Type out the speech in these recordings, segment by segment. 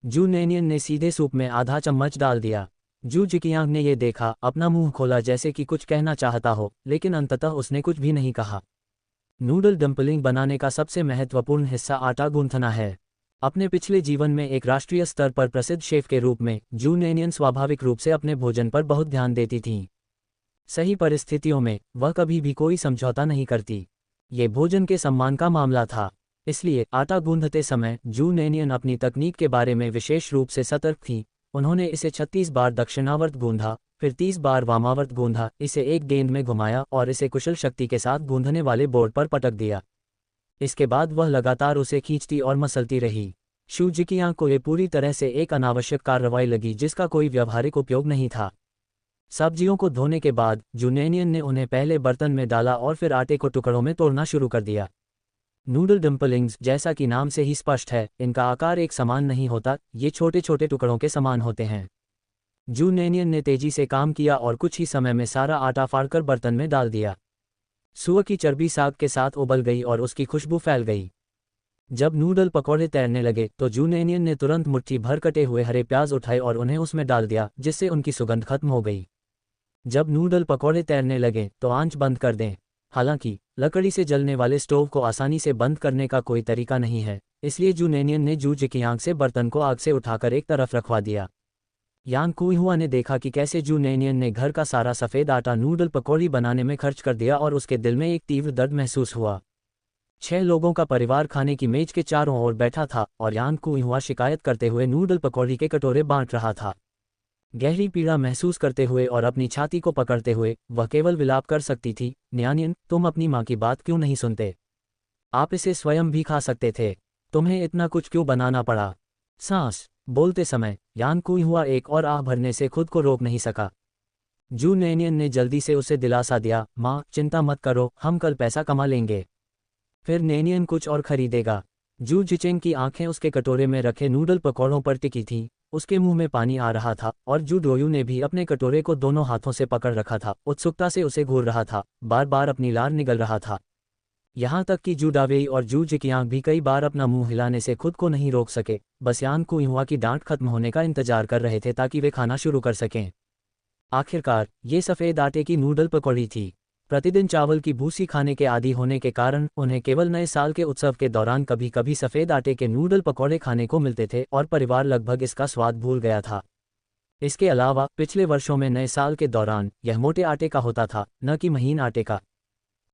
जू नेनियन ने सीधे सूप में आधा चम्मच डाल दिया। जू जिकियांग ने ये देखा, अपना मुंह खोला जैसे कि कुछ कहना चाहता हो, लेकिन अंततः उसने कुछ भी नहीं कहा। नूडल डम्पलिंग बनाने का सबसे महत्वपूर्ण हिस्सा आटा गूंथना है। अपने पिछले जीवन में एक राष्ट्रीय स्तर पर प्रसिद्ध शेफ के रूप में जू नेनियन स्वाभाविक रूप से अपने भोजन पर बहुत ध्यान देती थीं। सही परिस्थितियों में वह कभी भी कोई समझौता नहीं करती। ये भोजन के सम्मान का मामला था। इसलिए आटा गूंथते समय जू नेनियन अपनी तकनीक के बारे में विशेष रूप से सतर्क थी। उन्होंने इसे 36 बार दक्षिणावर्त गूंधा, फिर 30 बार वामावर्त गूंधा, इसे एक गेंद में घुमाया और इसे कुशल शक्ति के साथ गूंधने वाले बोर्ड पर पटक दिया। इसके बाद वह लगातार उसे खींचती और मसलती रही। शू जिकियांग को ये पूरी तरह से एक अनावश्यक कार्रवाई लगी जिसका कोई व्यावहारिक उपयोग नहीं था। सब्जियों को धोने के बाद जू नेनियन ने उन्हें पहले बर्तन में डाला और फिर आटे को टुकड़ों में तोड़ना शुरू कर दिया। नूडल डम्पलिंग्स, जैसा कि नाम से ही स्पष्ट है, इनका आकार एक समान नहीं होता, ये छोटे छोटे टुकड़ों के समान होते हैं। जू नेनियन ने तेजी से काम किया और कुछ ही समय में सारा आटा फाड़कर बर्तन में डाल दिया। सुअर की चर्बी साग के साथ उबल गई और उसकी खुशबू फैल गई। जब नूडल पकौड़े तैरने लगे तो जू नेनियन ने तुरंत मुट्ठी भर कटे हुए हरे प्याज उठाए और उन्हें उसमें डाल दिया, जिससे उनकी सुगंध खत्म हो गई। जब नूडल पकौड़े तैरने लगे तो आंच बंद कर दें। हालांकि लकड़ी से जलने वाले स्टोव को आसानी से बंद करने का कोई तरीका नहीं है, इसलिए जू नेनियन ने जू जिकियांग से बर्तन को आग से उठाकर एक तरफ रखवा दिया। यांग कुइहुआ ने देखा कि कैसे जू नेनियन ने घर का सारा सफ़ेद आटा नूडल पकौड़ी बनाने में खर्च कर दिया और उसके दिल में एक तीव्र दर्द महसूस हुआ। 6 लोगों का परिवार खाने की मेज के चारों ओर बैठा था और यांग कुइहुआ शिकायत करते हुए नूडल पकौड़ी के कटोरे बांट रहा था। गहरी पीड़ा महसूस करते हुए और अपनी छाती को पकड़ते हुए वह केवल विलाप कर सकती थी, न्यानियन, तुम अपनी माँ की बात क्यों नहीं सुनते? आप इसे स्वयं भी खा सकते थे। तुम्हें इतना कुछ क्यों बनाना पड़ा? सांस बोलते समय यान कुइहुआ एक और आह भरने से खुद को रोक नहीं सका। जू नेनियन ने जल्दी से उसे दिलासा दिया, माँ चिंता मत करो, हम कल पैसा कमा लेंगे। फिर नेनियन कुछ और खरीदेगा। जू जिचेंग की आंखें उसके कटोरे में रखे नूडल पकौड़ों पर टिकी थीं। उसके मुंह में पानी आ रहा था और जू डोयू ने भी अपने कटोरे को दोनों हाथों से पकड़ रखा था, उत्सुकता से उसे घूर रहा था, बार बार अपनी लार निगल रहा था। यहाँ तक कि जू डावेई और जू जिकियांग भी कई बार अपना मुंह हिलाने से खुद को नहीं रोक सके, बस यान कुइहुआ की डांट खत्म होने का इंतजार कर रहे थे ताकि वे खाना शुरू कर सकें। आखिरकार ये सफ़ेद आटे की नूडल पकौड़ी थी। प्रतिदिन चावल की भूसी खाने के आदी होने के कारण उन्हें केवल नए साल के उत्सव के दौरान कभी कभी सफ़ेद आटे के नूडल पकौड़े खाने को मिलते थे और परिवार लगभग इसका स्वाद भूल गया था। इसके अलावा पिछले वर्षों में नए साल के दौरान यह मोटे आटे का होता था, न कि महीन आटे का।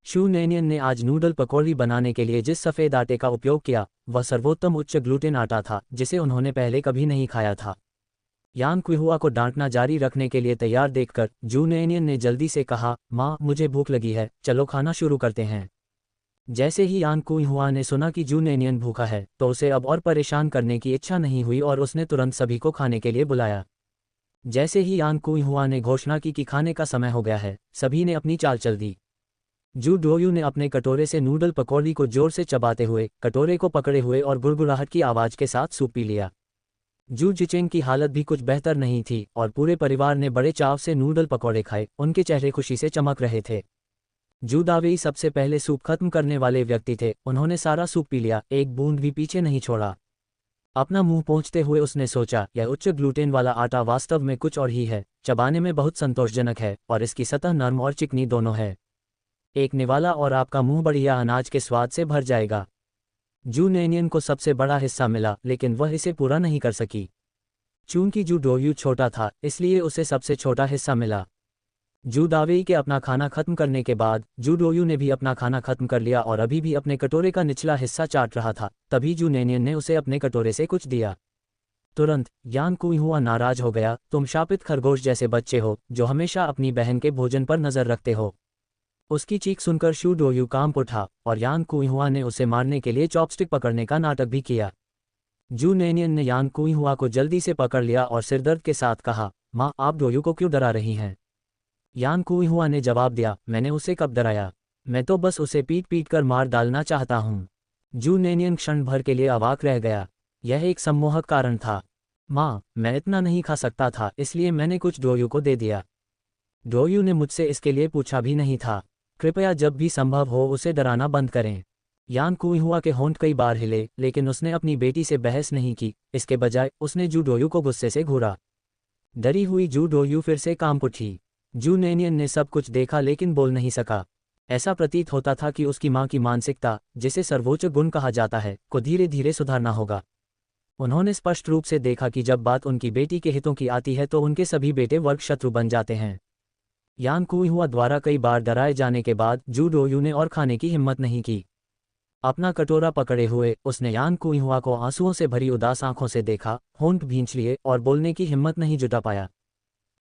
शू नेनियन ने आज नूडल पकौड़ी बनाने के लिए जिस सफ़ेद आटे का उपयोग किया वह सर्वोत्तम उच्च ग्लूटेन आटा था जिसे उन्होंने पहले कभी नहीं खाया था। यान कुइहुआ को डांटना जारी रखने के लिए तैयार देखकर जू नेनियन ने जल्दी से कहा, माँ मुझे भूख लगी है, चलो खाना शुरू करते हैं। जैसे ही यान कुइहुआ ने सुना कि जू नेनियन भूखा है तो उसे अब और परेशान करने की इच्छा नहीं हुई और उसने तुरंत सभी को खाने के लिए बुलाया। जैसे ही यान कुइहुआ ने घोषणा की कि खाने का समय हो गया है, सभी ने अपनी चाल चल दी। जू डोयू ने अपने कटोरे से नूडल पकौड़ी को जोर से चबाते हुए, कटोरे को पकड़े हुए और गुड़गुड़ाहट की आवाज़ के साथ सूप पी लिया। जू जिचेंग की हालत भी कुछ बेहतर नहीं थी और पूरे परिवार ने बड़े चाव से नूडल पकौड़े खाए, उनके चेहरे खुशी से चमक रहे थे। जू दावेई सबसे पहले सूप खत्म करने वाले व्यक्ति थे, उन्होंने सारा सूप पी लिया, एक बूंद भी पीछे नहीं छोड़ा। अपना मुंह पोंछते हुए उसने सोचा, यह उच्च ग्लूटेन वाला आटा वास्तव में कुछ और ही है, चबाने में बहुत संतोषजनक है और इसकी सतह नर्म और चिकनी दोनों है। एक निवाला और आपका मुंह बढ़िया अनाज के स्वाद से भर जाएगा। जू नेनियन को सबसे बड़ा हिस्सा मिला लेकिन वह इसे पूरा नहीं कर सकी। चूंकि जू डोयू छोटा था इसलिए उसे सबसे छोटा हिस्सा मिला। जू दावेई के अपना खाना खत्म करने के बाद जू डोयू ने भी अपना खाना खत्म कर लिया और अभी भी अपने कटोरे का निचला हिस्सा चाट रहा था, तभी जू नेनियन ने उसे अपने कटोरे से कुछ दिया। तुरंत यान कुइहुआ नाराज हो गया, तुम शापित खरगोश जैसे बच्चे हो जो हमेशा अपनी बहन के भोजन पर नजर रखते हो। उसकी चीख सुनकर शू डोयू कांप उठा और यान कुइहुआ ने उसे मारने के लिए चॉपस्टिक पकड़ने का नाटक भी किया। जू नेनियन ने यान कुइहुआ को जल्दी से पकड़ लिया और सिरदर्द के साथ कहा, माँ आप डोयू को क्यों डरा रही हैं? यान कुइहुआ ने जवाब दिया, मैंने उसे कब डराया? मैं तो बस उसे पीट पीट कर मार डालना चाहता हूँ। जू नेनियन क्षण भर के लिए अवाक रह गया। यह एक सम्मोहक कारण था। माँ मैं इतना नहीं खा सकता था इसलिए मैंने कुछ डोयू को दे दिया। डोयू ने मुझसे इसके लिए पूछा भी नहीं था। कृपया जब भी संभव हो उसे डराना बंद करें। यान कुइहुआ के होंठ कई बार हिले, लेकिन उसने अपनी बेटी से बहस नहीं की। इसके बजाय उसने जू डोयू को गुस्से से घूरा। डरी हुई जू डोयू फिर से कांप उठी। जू नैनियन ने सब कुछ देखा लेकिन बोल नहीं सका। ऐसा प्रतीत होता था कि उसकी मां की मानसिकता, जिसे सर्वोच्च गुण कहा जाता है, को धीरे धीरे सुधारना होगा। उन्होंने स्पष्ट रूप से देखा कि जब बात उनकी बेटी के हितों की आती है तो उनके सभी बेटे वर्ग शत्रु बन जाते हैं। यान कुइहुआ द्वारा कई बार डराए जाने के बाद जू डोयू ने और खाने की हिम्मत नहीं की। अपना कटोरा पकड़े हुए उसने यान कुइहुआ को आंसुओं से भरी उदास आंखों से देखा, होंठ भींच लिए और बोलने की हिम्मत नहीं जुटा पाया।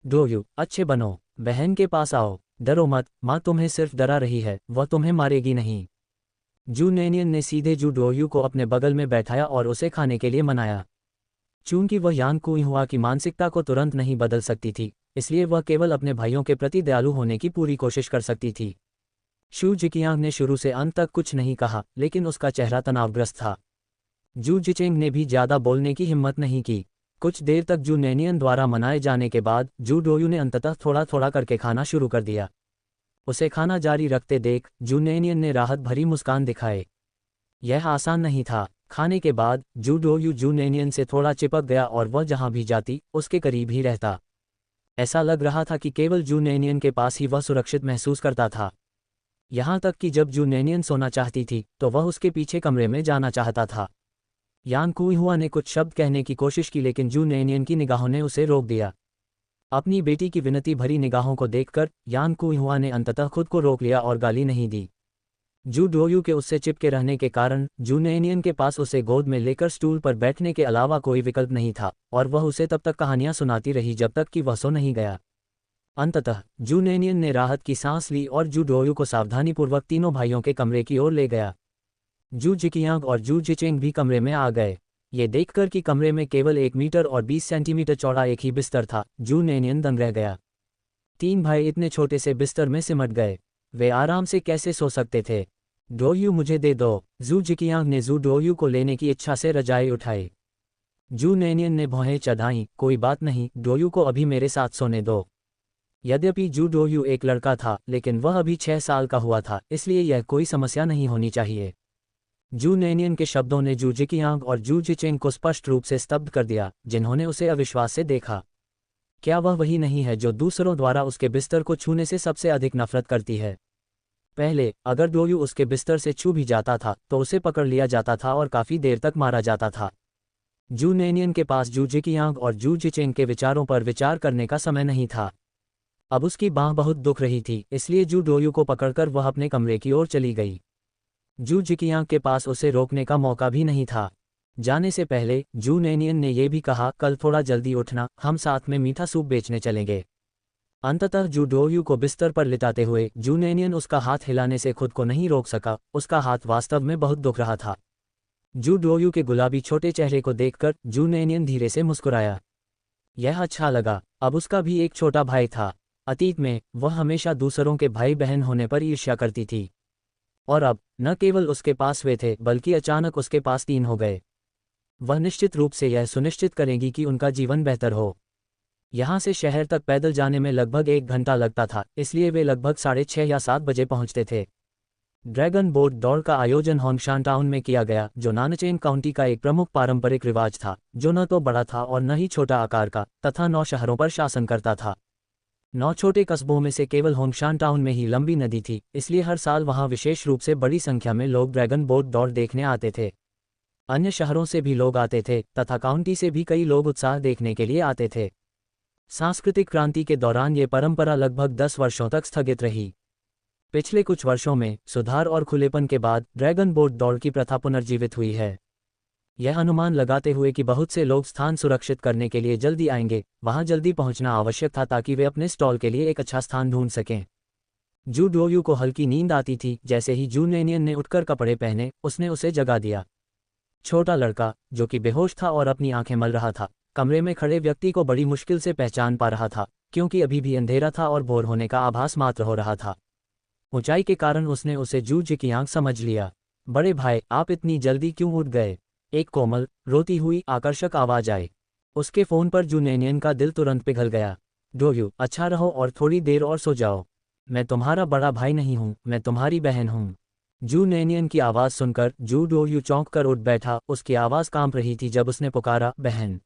डोयू, अच्छे बनो, बहन के पास आओ, डरो मत, माँ तुम्हें सिर्फ डरा रही है, वह तुम्हें मारेगी नहीं। जू नैनियन ने सीधे जू डोयू को अपने बगल में बैठाया और उसे खाने के लिए मनाया। चूंकि वह यान कुइहुआ की मानसिकता को तुरंत नहीं बदल सकती थी, इसलिए वह केवल अपने भाइयों के प्रति दयालु होने की पूरी कोशिश कर सकती थी। शू जिकियांग ने शुरू से अंत तक कुछ नहीं कहा, लेकिन उसका चेहरा तनावग्रस्त था। जू जिचेंग ने भी ज्यादा बोलने की हिम्मत नहीं की। कुछ देर तक जू नैनियन द्वारा मनाए जाने के बाद जू डोयू ने अंततः थोड़ा थोड़ा करके खाना शुरू कर दिया। उसे खाना जारी रखते देख जू नैनियन ने राहत भरी मुस्कान दिखाए। यह आसान नहीं था। खाने के बाद जू डोयू जू नैनियन से थोड़ा चिपक गया और वह जहां भी जाती उसके करीब ही रहता। ऐसा लग रहा था कि केवल जू नैनियन के पास ही वह सुरक्षित महसूस करता था। यहाँ तक कि जब जू नैनियन सोना चाहती थी तो वह उसके पीछे कमरे में जाना चाहता था। यान कुइहुआ ने कुछ शब्द कहने की कोशिश की लेकिन जू नैनियन की निगाहों ने उसे रोक दिया। अपनी बेटी की विनती भरी निगाहों को देखकर यान कुइहुआ ने अंततः खुद को रोक लिया और गाली नहीं दी। जू डोयू के उससे चिपके रहने के कारण जू नैनियन के पास उसे गोद में लेकर स्टूल पर बैठने के अलावा कोई विकल्प नहीं था और वह उसे तब तक कहानियां सुनाती रही जब तक कि वह सो नहीं गया। अंततः जू नैनियन ने राहत की सांस ली और जू डोयू को सावधानीपूर्वक तीनों भाइयों के कमरे की ओर ले गया। जू जिकियांग और जू जिचेंग भी कमरे में आ गए। ये देखकर कि कमरे में केवल 1 मीटर और 20 सेंटीमीटर चौड़ा एक ही बिस्तर था, जू नैनियन दंग रह गया। तीन भाई इतने छोटे से बिस्तर में सिमट गए। वे आराम से कैसे सो सकते थे? डोयू, मुझे दे दो। जू जिकियांग ने जू डोयू को लेने की इच्छा से रजाई उठाई। जू नैनियन ने भौहें चढ़ाईं, कोई बात नहीं, डोयू को अभी मेरे साथ सोने दो। यद्यपि जू डोयू एक लड़का था, लेकिन वह अभी 6 साल का हुआ था, इसलिए यह कोई समस्या नहीं होनी चाहिए। जू नैनियन के शब्दों ने जू जिकियांग और जू जिचेंग को स्पष्ट रूप से स्तब्ध कर दिया, जिन्होंने उसे अविश्वास से देखा। क्या वह वही नहीं है जो दूसरों द्वारा उसके बिस्तर को छूने से सबसे अधिक नफरत करती है? पहले अगर डोयू उसके बिस्तर से छू भी जाता था तो उसे पकड़ लिया जाता था और काफी देर तक मारा जाता था। जू नैनियन के पास जू जिकियांग और जू जिचेंग के विचारों पर विचार करने का समय नहीं था। अब उसकी बांह बहुत दुख रही थी, इसलिए जू डोयू को पकड़कर वह अपने कमरे की ओर चली गई। जू जिकियांग के पास उसे रोकने का मौका भी नहीं था। जाने से पहले जू नैनियन ने यह भी कहा, कल थोड़ा जल्दी उठना, हम साथ में मीठा सूप बेचने चलेंगे। अंततः जू डोयू को बिस्तर पर लिटाते हुए जू नैनियन उसका हाथ हिलाने से खुद को नहीं रोक सका। उसका हाथ वास्तव में बहुत दुख रहा था। जू डोयू के गुलाबी छोटे चेहरे को देखकर जू नैनियन धीरे से मुस्कुराया। यह अच्छा लगा। अब उसका भी एक छोटा भाई था। अतीत में वह हमेशा दूसरों के भाई बहन होने पर ईर्ष्या करती थी, और अब न केवल उसके पास वे थे बल्कि अचानक उसके पास 3 हो गए। वह निश्चित रूप से यह सुनिश्चित करेगी कि उनका जीवन बेहतर हो। यहाँ से शहर तक पैदल जाने में लगभग 1 घंटा लगता था, इसलिए वे लगभग 6:30 या 7 बजे पहुंचते थे। ड्रैगन बोट दौड़ का आयोजन होंगशान टाउन में किया गया, जो नानचेन काउंटी का एक प्रमुख पारंपरिक रिवाज था, जो न तो बड़ा था और न ही छोटा आकार का, तथा 9 शहरों पर शासन करता था। 9 छोटे कस्बों में से केवल होंगशान टाउन में ही लंबी नदी थी, इसलिए हर साल वहां विशेष रूप से बड़ी संख्या में लोग ड्रैगन बोट दौड़ देखने आते थे। अन्य शहरों से भी लोग आते थे तथा काउंटी से भी कई लोग उत्साह देखने के लिए आते थे। सांस्कृतिक क्रांति के दौरान ये परंपरा लगभग 10 वर्षों तक स्थगित रही। पिछले कुछ वर्षों में सुधार और खुलेपन के बाद ड्रैगन बोट दौड़ की प्रथा पुनर्जीवित हुई है। यह अनुमान लगाते हुए कि बहुत से लोग स्थान सुरक्षित करने के लिए जल्दी आएंगे, वहां जल्दी पहुंचना आवश्यक था ताकि वे अपने स्टॉल के लिए एक अच्छा स्थान ढूंढ सकें। जू डोयू को हल्की नींद आती थी। जैसे ही जू नैनियन ने उठकर कपड़े पहने, उसने उसे जगा दिया। छोटा लड़का, जो कि बेहोश था और अपनी आंखें मल रहा था, कमरे में खड़े व्यक्ति को बड़ी मुश्किल से पहचान पा रहा था, क्योंकि अभी भी अंधेरा था और भोर होने का आभास मात्र हो रहा था। ऊंचाई के कारण उसने उसे जू जिकियांग समझ लिया। बड़े भाई, आप इतनी जल्दी क्यों उठ गए? एक कोमल, रोती हुई आकर्षक आवाज आई। उसके फोन पर जू नैनियन का दिल तुरंत पिघल गया। डोयू, अच्छा रहो और थोड़ी देर और सो जाओ। मैं तुम्हारा बड़ा भाई नहीं हूँ, मैं तुम्हारी बहन हूँ। जू नैनियन की आवाज़ सुनकर जू डोयू चौंक कर उठ बैठा। उसकी आवाज़ कांप रही थी जब उसने पुकारा, बहन।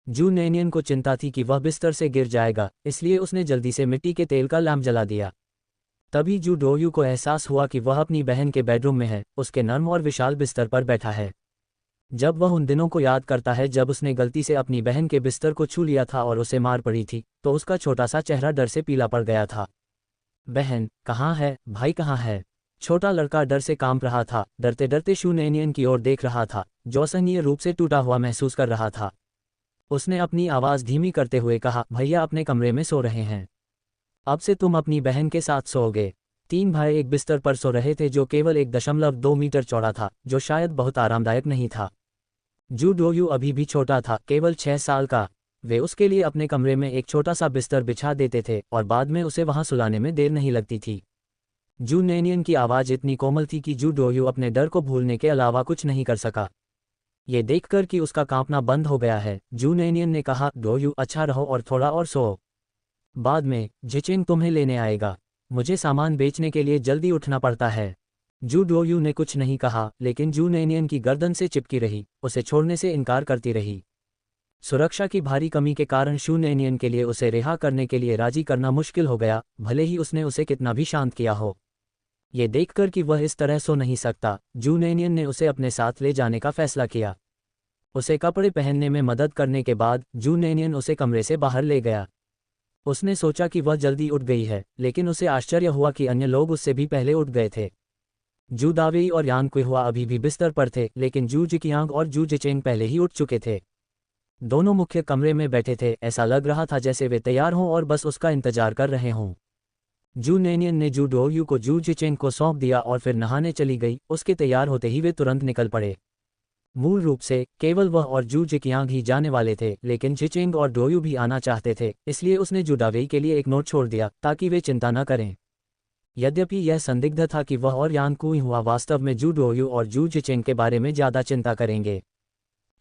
जू नैनियन को चिंता थी कि वह बिस्तर से गिर जाएगा, इसलिए उसने जल्दी से मिट्टी के तेल का लैंप जला दिया। तभी जू डोयू को एहसास हुआ कि वह अपनी बहन के बेडरूम में है, उसके नर्म और विशाल बिस्तर पर बैठा है। जब वह उन दिनों को याद करता है जब उसने गलती से अपनी बहन के बिस्तर को छू लिया था और उसे मार पड़ी थी, तो उसका छोटा सा चेहरा डर से पीला पड़ गया था। बहन कहाँ है, भाई कहाँ है? छोटा लड़का डर से कांप रहा था, डरते डरते शू नैनियन की ओर देख रहा था, जो असहनीय रूप से टूटा हुआ महसूस कर रहा था। उसने अपनी आवाज़ धीमी करते हुए कहा, भैया अपने कमरे में सो रहे हैं। अब से तुम अपनी बहन के साथ सोओगे। 3 भाई एक बिस्तर पर सो रहे थे जो केवल 1.2 मीटर चौड़ा था, जो शायद बहुत आरामदायक नहीं था। जू डोयू अभी भी छोटा था, केवल 6 साल का। वे उसके लिए अपने कमरे में एक छोटा सा बिस्तर बिछा देते थे और बाद में उसे वहां सुलाने में देर नहीं लगती थी। जू नैनियन की आवाज़ इतनी कोमल थी कि जू डोयू अपने डर को भूलने के अलावा कुछ नहीं कर सका। ये देखकर कि उसका कांपना बंद हो गया है, जू नैनियन ने कहा, डोयू अच्छा रहो और थोड़ा और सो। बाद में जिचिंग तुम्हें लेने आएगा। मुझे सामान बेचने के लिए जल्दी उठना पड़ता है। जू डोयू ने कुछ नहीं कहा, लेकिन जू नैनियन की गर्दन से चिपकी रही, उसे छोड़ने से इनकार करती रही। सुरक्षा की भारी कमी के कारण शू नैनियन के लिए उसे रिहा करने के लिए राजी करना मुश्किल हो गया, भले ही उसने उसे कितना भी शांत किया हो। ये देखकर कि वह इस तरह सो नहीं सकता, जू नैनियन ने उसे अपने साथ ले जाने का फैसला किया। उसे कपड़े पहनने में मदद करने के बाद जू नैनियन उसे कमरे से बाहर ले गया। उसने सोचा कि वह जल्दी उठ गई है, लेकिन उसे आश्चर्य हुआ कि अन्य लोग उससे भी पहले उठ गए थे। जू दावेई और यान कुइहुआ अभी भी बिस्तर पर थे, लेकिन जू जिकियांग और जू जिचेंग पहले ही उठ चुके थे। दोनों मुख्य कमरे में बैठे थे, ऐसा लग रहा था जैसे वे तैयार हों और बस उसका इंतजार कर रहे हों। जू नैनियन ने जू डोयू को जू जिचेंग को सौंप दिया और फिर नहाने चली गई। उसके तैयार होते ही वे तुरंत निकल पड़े। मूल रूप से केवल वह और जू जिकियांग ही जाने वाले थे, लेकिन जिचेंग और डोयू भी आना चाहते थे, इसलिए उसने जू दावेई के लिए एक नोट छोड़ दिया ताकि वे चिंता न करें। यद्यपि यह संदिग्ध था कि वह और यान कुइहुआ वास्तव में जू डोयू और जू जिचेंग के बारे में ज़्यादा चिंता करेंगे।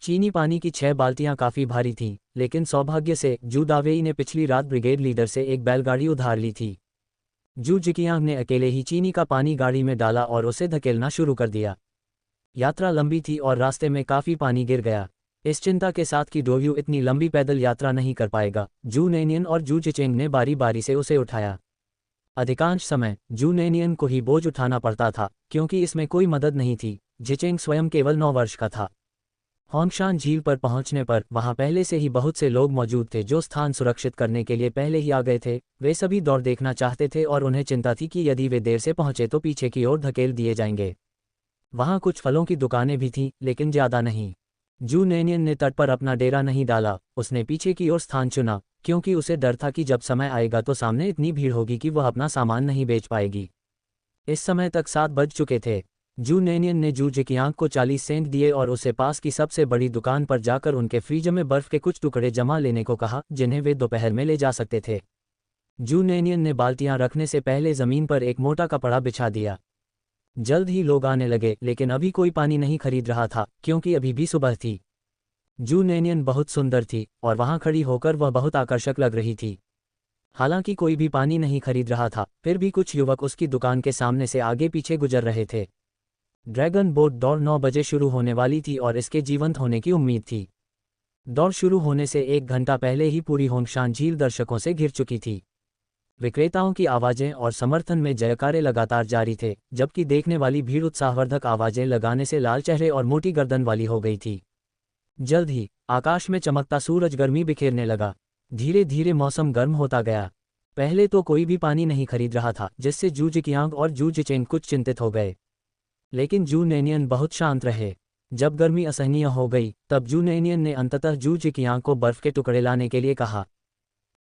चीनी पानी की 6 बाल्टियां काफ़ी भारी थीं, लेकिन सौभाग्य से जू दावेई ने पिछली रात ब्रिगेड लीडर से एक बैलगाड़ी उधार ली थी। जू जिकियांग ने अकेले ही चीनी का पानी गाड़ी में डाला और उसे धकेलना शुरू कर दिया। यात्रा लंबी थी और रास्ते में काफ़ी पानी गिर गया। इस चिंता के साथ कि डोयू इतनी लंबी पैदल यात्रा नहीं कर पाएगा, जू नैनियन और जू जिचेंग ने बारी बारी से उसे उठाया। अधिकांश समय जू नैनियन को ही बोझ उठाना पड़ता था, क्योंकि इसमें कोई मदद नहीं थी। जिचेंग स्वयं केवल 9 वर्ष का था। होंगशान झील पर पहुंचने पर वहां पहले से ही बहुत से लोग मौजूद थे जो स्थान सुरक्षित करने के लिए पहले ही आ गए थे। वे सभी दौड़ देखना चाहते थे और उन्हें चिंता थी कि यदि वे देर से पहुंचे तो पीछे की ओर धकेल दिए जाएंगे। वहां कुछ फलों की दुकानें भी थीं, लेकिन ज़्यादा नहीं। जू नैनियन ने तट पर अपना डेरा नहीं डाला, उसने पीछे की ओर स्थान चुना, क्योंकि उसे डर था कि जब समय आएगा तो सामने इतनी भीड़ होगी कि वह अपना सामान नहीं बेच पाएगी। इस समय तक 7 बज चुके थे। जू नैनियन ने जू जिकियांग को 40 सेंट दिए और उसे पास की सबसे बड़ी दुकान पर जाकर उनके फ्रीज में बर्फ के कुछ टुकड़े जमा लेने को कहा, जिन्हें वे दोपहर में ले जा सकते थे। जू नैनियन ने बाल्टियां रखने से पहले जमीन पर एक मोटा कपड़ा बिछा दिया। जल्द ही लोग आने लगे, लेकिन अभी कोई पानी नहीं खरीद रहा था, क्योंकि अभी भी सुबह थी। जू नैनियन बहुत सुंदर थी और वहां खड़ी होकर वह बहुत आकर्षक लग रही थी। हालांकि कोई भी पानी नहीं खरीद रहा था, फिर भी कुछ युवक उसकी दुकान के सामने से आगे पीछे गुजर रहे थे। ड्रैगन बोट दौड़ 9 बजे शुरू होने वाली थी और इसके जीवंत होने की उम्मीद थी। दौड़ शुरू होने से 1 घंटा पहले ही पूरी होंगशान झील दर्शकों से घिर चुकी थी। विक्रेताओं की आवाज़ें और समर्थन में जयकारे लगातार जारी थे, जबकि देखने वाली भीड़ उत्साहवर्धक आवाज़ें लगाने से लाल चेहरे और मोटी गर्दन वाली हो गई थी। जल्द ही आकाश में चमकता सूरज गर्मी बिखेरने लगा। धीरे धीरे मौसम गर्म होता गया। पहले तो कोई भी पानी नहीं खरीद रहा था, जिससे जू जिकियांग और जू जिचेंग कुछ चिंतित हो गए। लेकिन जू नैनियन बहुत शांत रहे। जब गर्मी असहनीय हो गई, तब जू नैनियन ने अंततः जू जिकियांग को बर्फ के टुकड़े लाने के लिए कहा।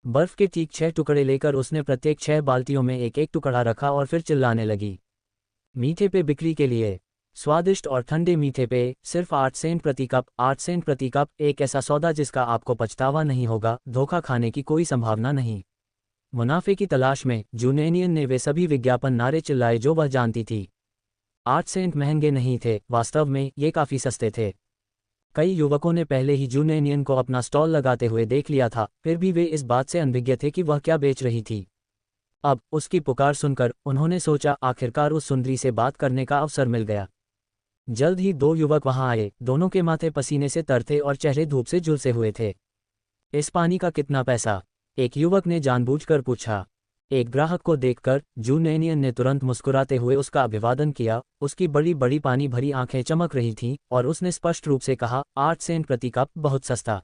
बर्फ के ठीक 6 टुकड़े लेकर उसने प्रत्येक 6 बाल्टियों में एक एक टुकड़ा रखा और फिर चिल्लाने लगी, मीठे पे बिक्री के लिए, स्वादिष्ट और ठंडे मीठे पे, सिर्फ 8 सेंट प्रति कप, 8 सेंट प्रति कप, एक ऐसा सौदा जिसका आपको पछतावा नहीं होगा, धोखा खाने की कोई संभावना नहीं। मुनाफे की तलाश में जू नैनियन ने वे सभी विज्ञापन नारे चिल्लाए जो वह जानती थी। 8 सेंट महंगे नहीं थे, वास्तव में ये काफ़ी सस्ते थे। कई युवकों ने पहले ही जू नैनियन को अपना स्टॉल लगाते हुए देख लिया था, फिर भी वे इस बात से अनभिज्ञ थे कि वह क्या बेच रही थी। अब उसकी पुकार सुनकर उन्होंने सोचा आखिरकार उस सुंदरी से बात करने का अवसर मिल गया। जल्द ही दो युवक वहां आए, दोनों के माथे पसीने से तर थे और चेहरे धूप से झुलसे हुए थे। इस पानी का कितना पैसा? एक युवक ने जानबूझकर पूछा। एक ग्राहक को देखकर जू नैनियन ने तुरंत मुस्कुराते हुए उसका अभिवादन किया। उसकी बड़ी बड़ी पानी भरी आंखें चमक रही थीं और उसने स्पष्ट रूप से कहा, 8 सेंट प्रति कप, बहुत सस्ता।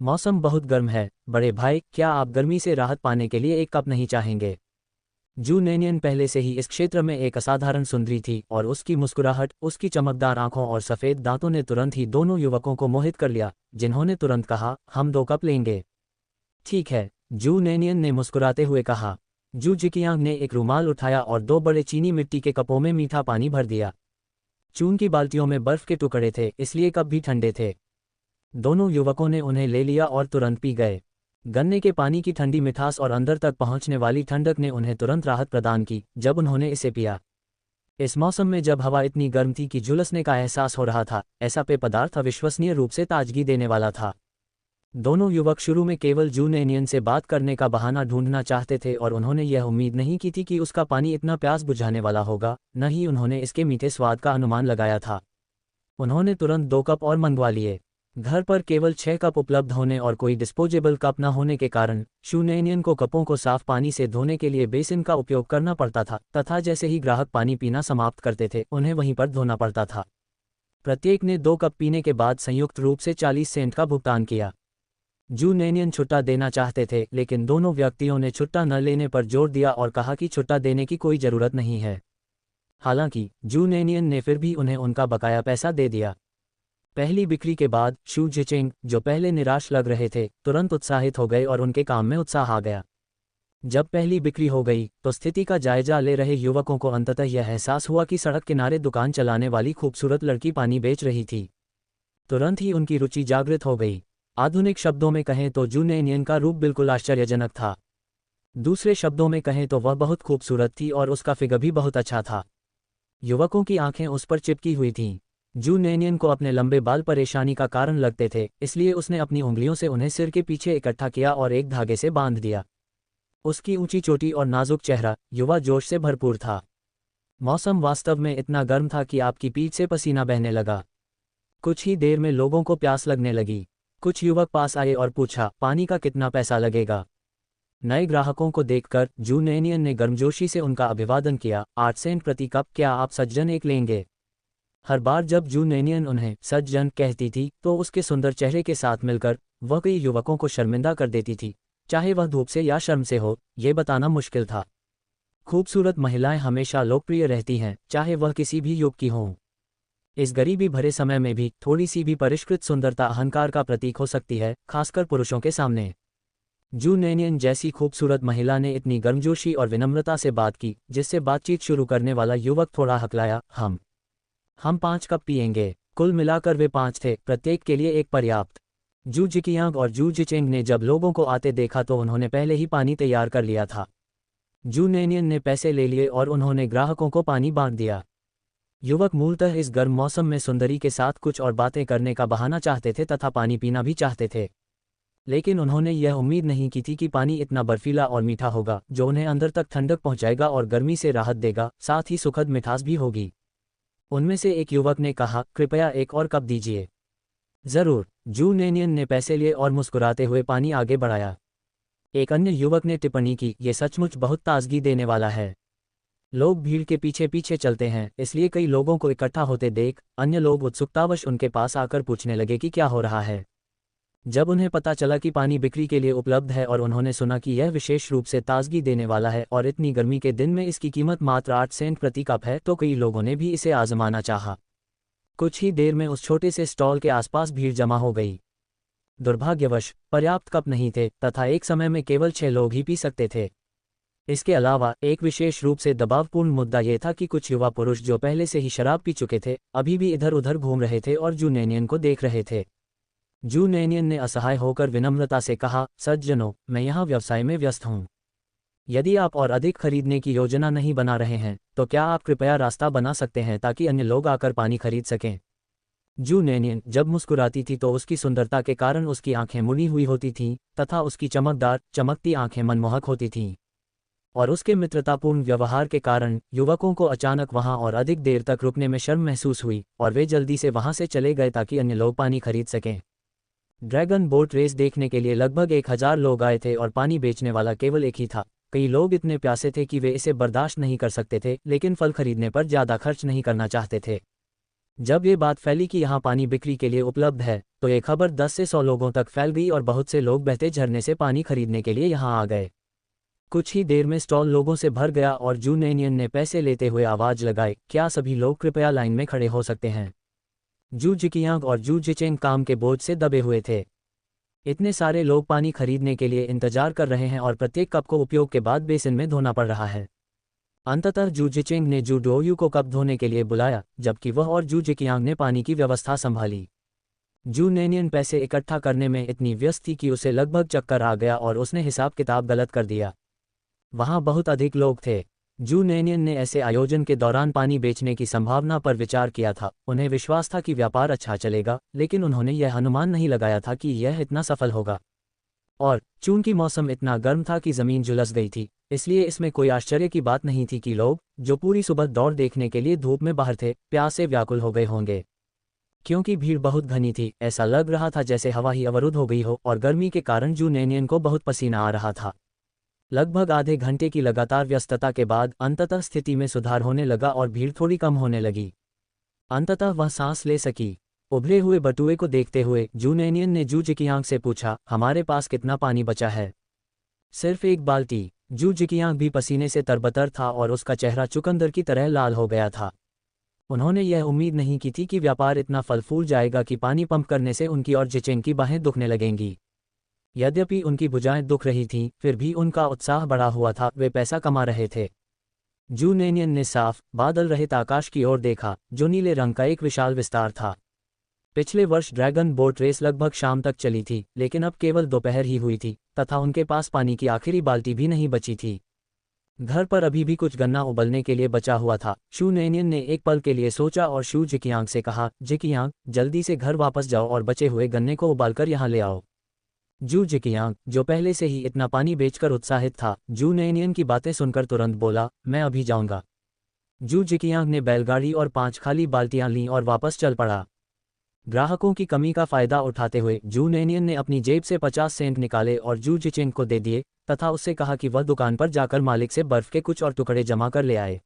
मौसम बहुत गर्म है बड़े भाई, क्या आप गर्मी से राहत पाने के लिए एक कप नहीं चाहेंगे? जू नैनियन पहले से ही इस क्षेत्र में एक असाधारण सुंदरी थी और उसकी मुस्कुराहट, उसकी चमकदार आंखों और सफ़ेद दांतों ने तुरंत ही दोनों युवकों को मोहित कर लिया, जिन्होंने तुरंत कहा, हम 2 कप लेंगे। ठीक है, जू नैनियन ने मुस्कुराते हुए कहा। जू जिकियांग ने एक रुमाल उठाया और 2 बड़े चीनी मिट्टी के कपों में मीठा पानी भर दिया। चून की बाल्टियों में बर्फ के टुकड़े थे, इसलिए कप भी ठंडे थे। दोनों युवकों ने उन्हें ले लिया और तुरंत पी गए। गन्ने के पानी की ठंडी मिठास और अंदर तक पहुंचने वाली ठंडक ने उन्हें तुरंत राहत प्रदान की जब उन्होंने इसे पिया। इस मौसम में जब हवा इतनी गर्म थी कि झुलसने का एहसास हो रहा था, ऐसा पेय पदार्थ अविश्वसनीय रूप से ताजगी देने वाला था। दोनों युवक शुरू में केवल जू नैनियन से बात करने का बहाना ढूंढना चाहते थे और उन्होंने यह उम्मीद नहीं की थी कि उसका पानी इतना प्यास बुझाने वाला होगा, न ही उन्होंने इसके मीठे स्वाद का अनुमान लगाया था। उन्होंने तुरंत 2 कप और मंगवा लिए। घर पर केवल 6 कप उपलब्ध होने और कोई डिस्पोजेबल कप न होने के कारण शू नैनियन को कपों को साफ पानी से धोने के लिए बेसिन का उपयोग करना पड़ता था, तथा जैसे ही ग्राहक पानी पीना समाप्त करते थे उन्हें वहीं पर धोना पड़ता था। प्रत्येक ने 2 कप पीने के बाद संयुक्त रूप से 40 सेंट का भुगतान किया। जू नैनियन छुट्टा देना चाहते थे, लेकिन दोनों व्यक्तियों ने छुट्टा न लेने पर जोर दिया और कहा कि छुट्टा देने की कोई ज़रूरत नहीं है। हालांकि जू नैनियन ने फिर भी उन्हें उनका बकाया पैसा दे दिया। पहली बिक्री के बाद शू जिचिंग, जो पहले निराश लग रहे थे, तुरंत उत्साहित हो गए और उनके काम में उत्साह आ गया। जब पहली बिक्री हो गई तो स्थिति का जायजा ले रहे युवकों को अंततः यह एहसास हुआ कि सड़क किनारे दुकान चलाने वाली खूबसूरत लड़की पानी बेच रही थी। तुरंत ही उनकी रुचि जागृत हो गई। आधुनिक शब्दों में कहें तो जू नैनियन का रूप बिल्कुल आश्चर्यजनक था। दूसरे शब्दों में कहें तो वह बहुत खूबसूरत थी और उसका फिगर भी बहुत अच्छा था। युवकों की आंखें उस पर चिपकी हुई थीं। जू नैनियन को अपने लंबे बाल परेशानी का कारण लगते थे, इसलिए उसने अपनी उंगलियों से उन्हें सिर के पीछे इकट्ठा किया और एक धागे से बांध दिया। उसकी ऊंची चोटी और नाजुक चेहरा युवा जोश से भरपूर था। मौसम वास्तव में इतना गर्म था कि आपकी पीठ से पसीना बहने लगा। कुछ ही देर में लोगों को प्यास लगने लगी। कुछ युवक पास आए और पूछा, पानी का कितना पैसा लगेगा? नए ग्राहकों को देखकर जू नैनियन ने गर्मजोशी से उनका अभिवादन किया। 8 सेंट प्रति कप, क्या आप सज्जन एक लेंगे? हर बार जब जू नैनियन उन्हें सज्जन कहती थी तो उसके सुंदर चेहरे के साथ मिलकर वह कई युवकों को शर्मिंदा कर देती थी, चाहे वह धूप से या शर्म से हो, ये बताना मुश्किल था। खूबसूरत महिलाएं हमेशा लोकप्रिय रहती हैं, चाहे वह किसी भी युग की हों। इस गरीबी भरे समय में भी थोड़ी सी भी परिष्कृत सुंदरता अहंकार का प्रतीक हो सकती है, खासकर पुरुषों के सामने। जू नैनियन जैसी खूबसूरत महिला ने इतनी गर्मजोशी और विनम्रता से बात की, जिससे बातचीत शुरू करने वाला युवक थोड़ा हकलाया। हम 5 कप पिएंगे। कुल मिलाकर वे 5 थे, प्रत्येक के लिए एक पर्याप्त। जू जिकियांग और जू जिचेंग ने जब लोगों को आते देखा तो उन्होंने पहले ही पानी तैयार कर लिया था। जू नैनियन ने पैसे ले लिए और उन्होंने ग्राहकों को पानी बांट दिया। युवक मूलतः इस गर्म मौसम में सुंदरी के साथ कुछ और बातें करने का बहाना चाहते थे तथा पानी पीना भी चाहते थे, लेकिन उन्होंने यह उम्मीद नहीं की थी कि पानी इतना बर्फीला और मीठा होगा जो उन्हें अंदर तक ठंडक पहुंचाएगा और गर्मी से राहत देगा, साथ ही सुखद मिठास भी होगी। उनमें से एक युवक ने कहा, कृपया एक और कप दीजिए। जरूर, जू नैनियन ने पैसे लिए और मुस्कुराते हुए पानी आगे बढ़ाया। एक अन्य युवक ने टिप्पणी की, ये सचमुच बहुत ताजगी देने वाला है। लोग भीड़ के पीछे पीछे चलते हैं, इसलिए कई लोगों को इकट्ठा होते देख अन्य लोग उत्सुकतावश उनके पास आकर पूछने लगे कि क्या हो रहा है। जब उन्हें पता चला कि पानी बिक्री के लिए उपलब्ध है और उन्होंने सुना कि यह विशेष रूप से ताजगी देने वाला है और इतनी गर्मी के दिन में इसकी कीमत मात्र 8 सेंट प्रति कप है, तो कई लोगों ने भी इसे आजमाना चाहा। कुछ ही देर में उस छोटे से स्टॉल के आसपास भीड़ जमा हो गई। दुर्भाग्यवश पर्याप्त कप नहीं थे तथा एक समय में केवल 6 लोग ही पी सकते थे। इसके अलावा एक विशेष रूप से दबावपूर्ण मुद्दा यह था कि कुछ युवा पुरुष जो पहले से ही शराब पी चुके थे, अभी भी इधर उधर घूम रहे थे और जू नैनियन को देख रहे थे। जू नैनियन ने असहाय होकर विनम्रता से कहा, सज्जनों, मैं यहाँ व्यवसाय में व्यस्त हूँ। यदि आप और अधिक खरीदने की योजना नहीं बना रहे हैं तो क्या आप कृपया रास्ता बना सकते हैं ताकि अन्य लोग आकर पानी खरीद सकें। जू नैनियन जब मुस्कुराती थी तो उसकी सुंदरता के कारण उसकी आंखें मुड़ी हुई होती थीं तथा उसकी चमकदार चमकती आंखें मनमोहक होती थीं। और उसके मित्रतापूर्ण व्यवहार के कारण युवकों को अचानक वहां और अधिक देर तक रुकने में शर्म महसूस हुई और वे जल्दी से वहां से चले गए ताकि अन्य लोग पानी खरीद सकें। ड्रैगन बोट रेस देखने के लिए लगभग 1000 लोग आए थे और पानी बेचने वाला केवल एक ही था। कई लोग इतने प्यासे थे कि वे इसे बर्दाश्त नहीं कर सकते थे, लेकिन फल खरीदने पर ज़्यादा खर्च नहीं करना चाहते थे। जब ये बात फैली कि यहाँ पानी बिक्री के लिए उपलब्ध है, तो ये खबर 10 से 100 लोगों तक फैल गई और बहुत से लोग बहते झरने से पानी खरीदने के लिए यहाँ आ गए। कुछ ही देर में स्टॉल लोगों से भर गया और जू नेनियन ने पैसे लेते हुए आवाज़ लगाई, क्या सभी लोग कृपया लाइन में खड़े हो सकते हैं। जू जिकियांग और जू जिचेंग काम के बोझ से दबे हुए थे। इतने सारे लोग पानी खरीदने के लिए इंतजार कर रहे हैं और प्रत्येक कप को उपयोग के बाद बेसिन में धोना पड़ रहा है। अंततः जू जिचेंग ने जू डोयू को कप धोने के लिए बुलाया, जबकि वह और जू जिकियांग ने पानी की व्यवस्था संभाली। जू नेनियन पैसे इकट्ठा करने में इतनी व्यस्त थी कि उसे लगभग चक्कर आ गया और उसने हिसाब किताब गलत कर दिया। वहाँ बहुत अधिक लोग थे। जू नेनियन ने ऐसे आयोजन के दौरान पानी बेचने की संभावना पर विचार किया था। उन्हें विश्वास था कि व्यापार अच्छा चलेगा, लेकिन उन्होंने यह अनुमान नहीं लगाया था कि यह इतना सफल होगा। और चूंकि मौसम इतना गर्म था कि ज़मीन झुलस गई थी, इसलिए इसमें कोई आश्चर्य की बात नहीं थी कि लोग, जो पूरी सुबह दौड़ देखने के लिए धूप में बाहर थे, प्यास से व्याकुल हो गए होंगे। क्योंकि भीड़ बहुत घनी थी, ऐसा लग रहा था जैसे हवा ही अवरुद्ध हो गई हो और गर्मी के कारण जू नेनियन को बहुत पसीना आ रहा था। लगभग आधे घंटे की लगातार व्यस्तता के बाद अंततः स्थिति में सुधार होने लगा और भीड़ थोड़ी कम होने लगी। अंततः वह सांस ले सकी। उभरे हुए बटुए को देखते हुए जू नेनियन ने जू जिकियांग से पूछा, हमारे पास कितना पानी बचा है। सिर्फ एक बाल्टी। जू जिकियांग भी पसीने से तरबतर था और उसका चेहरा चुकंदर की तरह लाल हो गया था। उन्होंने यह उम्मीद नहीं की थी कि व्यापार इतना फल फूल जाएगा कि पानी पंप करने से उनकी और जिचेंग की बाहें दुखने लगेंगी। यद्यपि उनकी भुजाएं दुख रही थीं, फिर भी उनका उत्साह बढ़ा हुआ था, वे पैसा कमा रहे थे। जू नेनियन ने साफ, बादल रहित आकाश की ओर देखा, जो नीले रंग का एक विशाल विस्तार था। पिछले वर्ष ड्रैगन बोट रेस लगभग शाम तक चली थी, लेकिन अब केवल दोपहर ही हुई थी, तथा उनके पास पानी की आखिरी बाल्टी भी नहीं बची थी। घर पर अभी भी कुछ गन्ना उबलने के लिए बचा हुआ था। शू नेनियन ने एक पल के लिए सोचा और शू जिकियांग से कहा, जिकियांग, जल्दी से घर वापस जाओ और बचे हुए गन्ने को उबालकर यहाँ ले आओ। जू जिकियांग, जो पहले से ही इतना पानी बेचकर उत्साहित था, जू नेनियन की बातें सुनकर तुरंत बोला, मैं अभी जाऊंगा। जू जिकियांग ने बैलगाड़ी और 5 खाली बाल्टियां लीं और वापस चल पड़ा। ग्राहकों की कमी का फायदा उठाते हुए जू नेनियन ने अपनी जेब से 50 सेंट निकाले और जू जिचेंग को दे दिए, तथा उससे कहा कि वह दुकान पर जाकर मालिक से बर्फ के कुछ और टुकड़े जमा कर ले आए।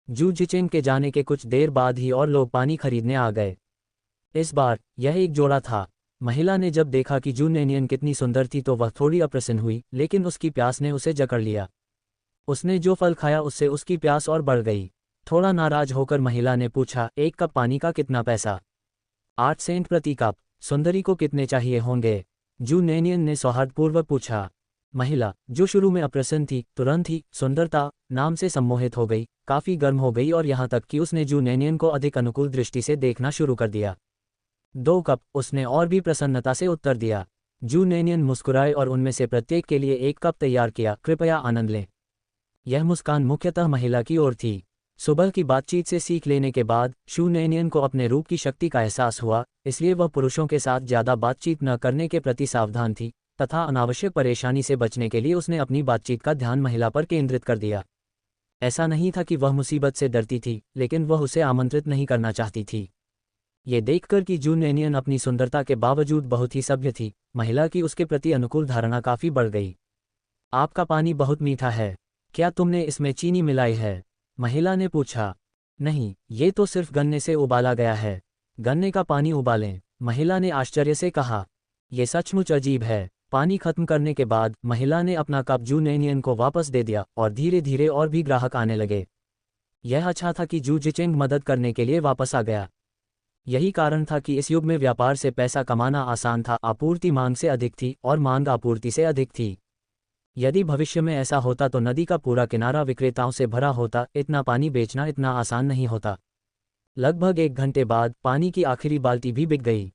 जू जिचेंग के जाने के कुछ देर बाद ही और लोग पानी खरीदने आ गए। इस बार यह एक जोड़ा था। महिला ने जब देखा कि जू नेनियन कितनी सुंदर थी तो वह थोड़ी अप्रसन्न हुई, लेकिन उसकी प्यास ने उसे जकड़ लिया। उसने जो फल खाया उससे उसकी प्यास और बढ़ गई। थोड़ा नाराज होकर महिला ने पूछा, एक कप पानी का कितना पैसा। 8 सेंट प्रति कप। सुंदरी को कितने चाहिए होंगे। जू नेनियन ने सौहार्दपूर्वक पूछा। महिला, जो शुरू में अप्रसन्न थी, तुरंत ही सुंदरता नाम से सम्मोहित हो गई, काफी गर्म हो गई और यहाँ तक कि उसने जू नेनियन को अधिक अनुकूल दृष्टि से देखना शुरू कर दिया। 2 कप, उसने और भी प्रसन्नता से उत्तर दिया। जू नेनियन मुस्कुराए और उनमें से प्रत्येक के लिए 1 कप तैयार किया, कृपया आनंद लें। यह मुस्कान मुख्यतः महिला की ओर थी। सुबह की बातचीत से सीख लेने के बाद शू नेनियन को अपने रूप की शक्ति का एहसास हुआ, इसलिए वह पुरुषों के साथ ज़्यादा बातचीत न करने के प्रति सावधान थी, तथा अनावश्यक परेशानी से बचने के लिए उसने अपनी बातचीत का ध्यान महिला पर केंद्रित कर दिया। ऐसा नहीं था कि वह मुसीबत से डरती थी, लेकिन वह उसे आमंत्रित नहीं करना चाहती थी। ये देखकर कि जू नेनियन अपनी सुंदरता के बावजूद बहुत ही सभ्य थी, महिला की उसके प्रति अनुकूल धारणा काफ़ी बढ़ गई। आपका पानी बहुत मीठा है, क्या तुमने इसमें चीनी मिलाई है। महिला ने पूछा। नहीं, ये तो सिर्फ गन्ने से उबाला गया है। गन्ने का पानी उबालें, महिला ने आश्चर्य से कहा। यह सचमुच अजीब है। पानी खत्म करने के बाद महिला ने अपना कप जू नेनियन को वापस दे दिया और धीरे धीरे और भी ग्राहक आने लगे। यह अच्छा था कि जू जिचेंग मदद करने के लिए वापस आ गया। यही कारण था कि इस युग में व्यापार से पैसा कमाना आसान था। आपूर्ति मांग से अधिक थी और मांग आपूर्ति से अधिक थी। यदि भविष्य में ऐसा होता तो नदी का पूरा किनारा विक्रेताओं से भरा होता। इतना पानी बेचना इतना आसान नहीं होता। लगभग 1 घंटे बाद पानी की आखिरी बाल्टी भी बिक गई।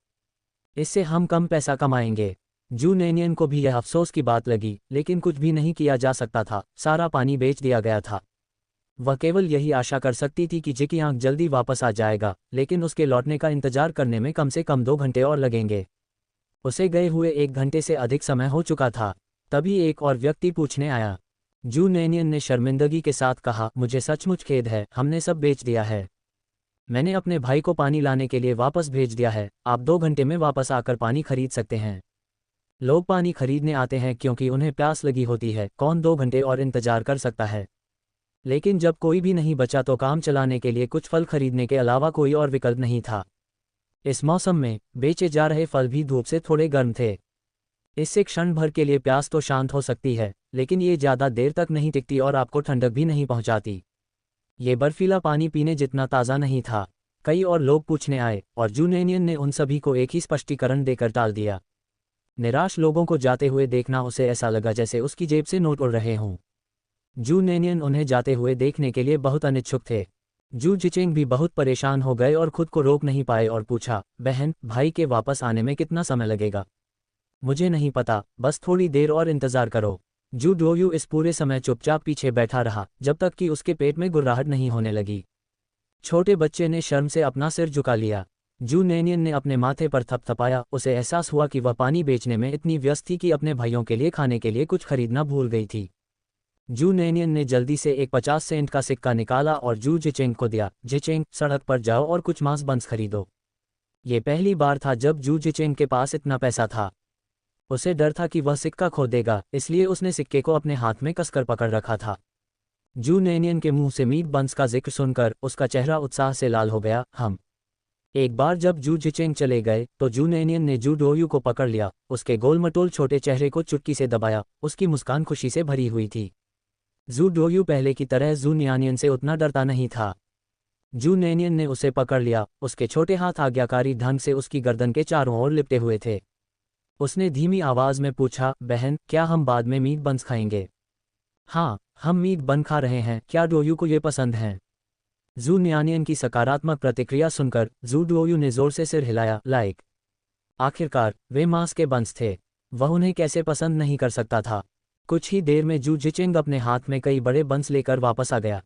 इससे हम कम पैसा कमाएंगे। जू नेनियन को भी यह अफसोस की बात लगी, लेकिन कुछ भी नहीं किया जा सकता था। सारा पानी बेच दिया गया था। वह केवल यही आशा कर सकती थी कि जिकियांग जल्दी वापस आ जाएगा, लेकिन उसके लौटने का इंतजार करने में कम से कम 2 घंटे और लगेंगे। उसे गए हुए 1 घंटे से अधिक समय हो चुका था। तभी एक और व्यक्ति पूछने आया, जू नैनियन ने शर्मिंदगी के साथ कहा, मुझे सचमुच खेद है, हमने सब बेच दिया है। मैंने अपने भाई को पानी लाने के लिए वापस भेज दिया है, आप 2 घंटे में वापस आकर पानी खरीद सकते हैं। लोग पानी खरीदने आते हैं क्योंकि उन्हें प्यास लगी होती है, कौन 2 घंटे और इंतजार कर सकता है। लेकिन जब कोई भी नहीं बचा तो काम चलाने के लिए कुछ फल खरीदने के अलावा कोई और विकल्प नहीं था। इस मौसम में बेचे जा रहे फल भी धूप से थोड़े गर्म थे। इससे क्षण भर के लिए प्यास तो शांत हो सकती है, लेकिन ये ज़्यादा देर तक नहीं टिकती और आपको ठंडक भी नहीं पहुंचाती। ये बर्फीला पानी पीने जितना ताज़ा नहीं था। कई और लोग पूछने आए और जू नैनियन ने उन सभी को एक ही स्पष्टीकरण देकर टाल दिया। निराश लोगों को जाते हुए देखना उसे ऐसा लगा जैसे उसकी जेब से नोट उड़ रहे हों। जू नैनियन उन्हें जाते हुए देखने के लिए बहुत अनिच्छुक थे। जू जिचेंग भी बहुत परेशान हो गए और खुद को रोक नहीं पाए और पूछा, बहन, भाई के वापस आने में कितना समय लगेगा? मुझे नहीं पता, बस थोड़ी देर और इंतजार करो। जू डोयू इस पूरे समय चुपचाप पीछे बैठा रहा जब तक कि उसके पेट में गुर्राहट नहीं होने लगी। छोटे बच्चे ने शर्म से अपना सिर झुका लिया। जू नैनियन ने अपने माथे पर थपथपाया, उसे एहसास हुआ कि वह पानी बेचने में इतनी व्यस्त थी कि अपने भाइयों के लिए खाने के लिए कुछ खरीदना भूल गई थी। जू नैनियन ने जल्दी से एक 50 सेंट का सिक्का निकाला और जू जिचेंग को दिया। जिचेंग, सड़क पर जाओ और कुछ मांस बंस खरीदो। ये पहली बार था जब जू जिचेंग के पास इतना पैसा था। उसे डर था कि वह सिक्का खो देगा, इसलिए उसने सिक्के को अपने हाथ में कसकर पकड़ रखा था। जू नैनियन के मुंह से मीट बंस का जिक्र सुनकर उसका चेहरा उत्साह से लाल हो गया। एक बार जब जू जिचेंग चले गए तो जू नैनियन ने जू डोयू को पकड़ लिया, उसके गोलमटोल छोटे चेहरे को चुटकी से दबाया। उसकी मुस्कान खुशी से भरी हुई थी। जू डोयू पहले की तरह जू नैनियन से उतना डरता नहीं था। जू नैनियन ने उसे पकड़ लिया, उसके छोटे हाथ आज्ञाकारी ढंग से उसकी गर्दन के चारों ओर लिपटे हुए थे। उसने धीमी आवाज में पूछा, बहन, क्या हम बाद में मीट बंस खाएंगे? हाँ, हम मीट बन खा रहे हैं, क्या डोयू को ये पसंद है? जू नैनियन की सकारात्मक प्रतिक्रिया सुनकर जू डोयू ने जोर से सिर हिलाया, लाइक। आखिरकार वे मांस के बंस थे, वह उन्हें कैसे पसंद नहीं कर सकता था। कुछ ही देर में जू जिचेंग अपने हाथ में कई बड़े बंस लेकर वापस आ गया।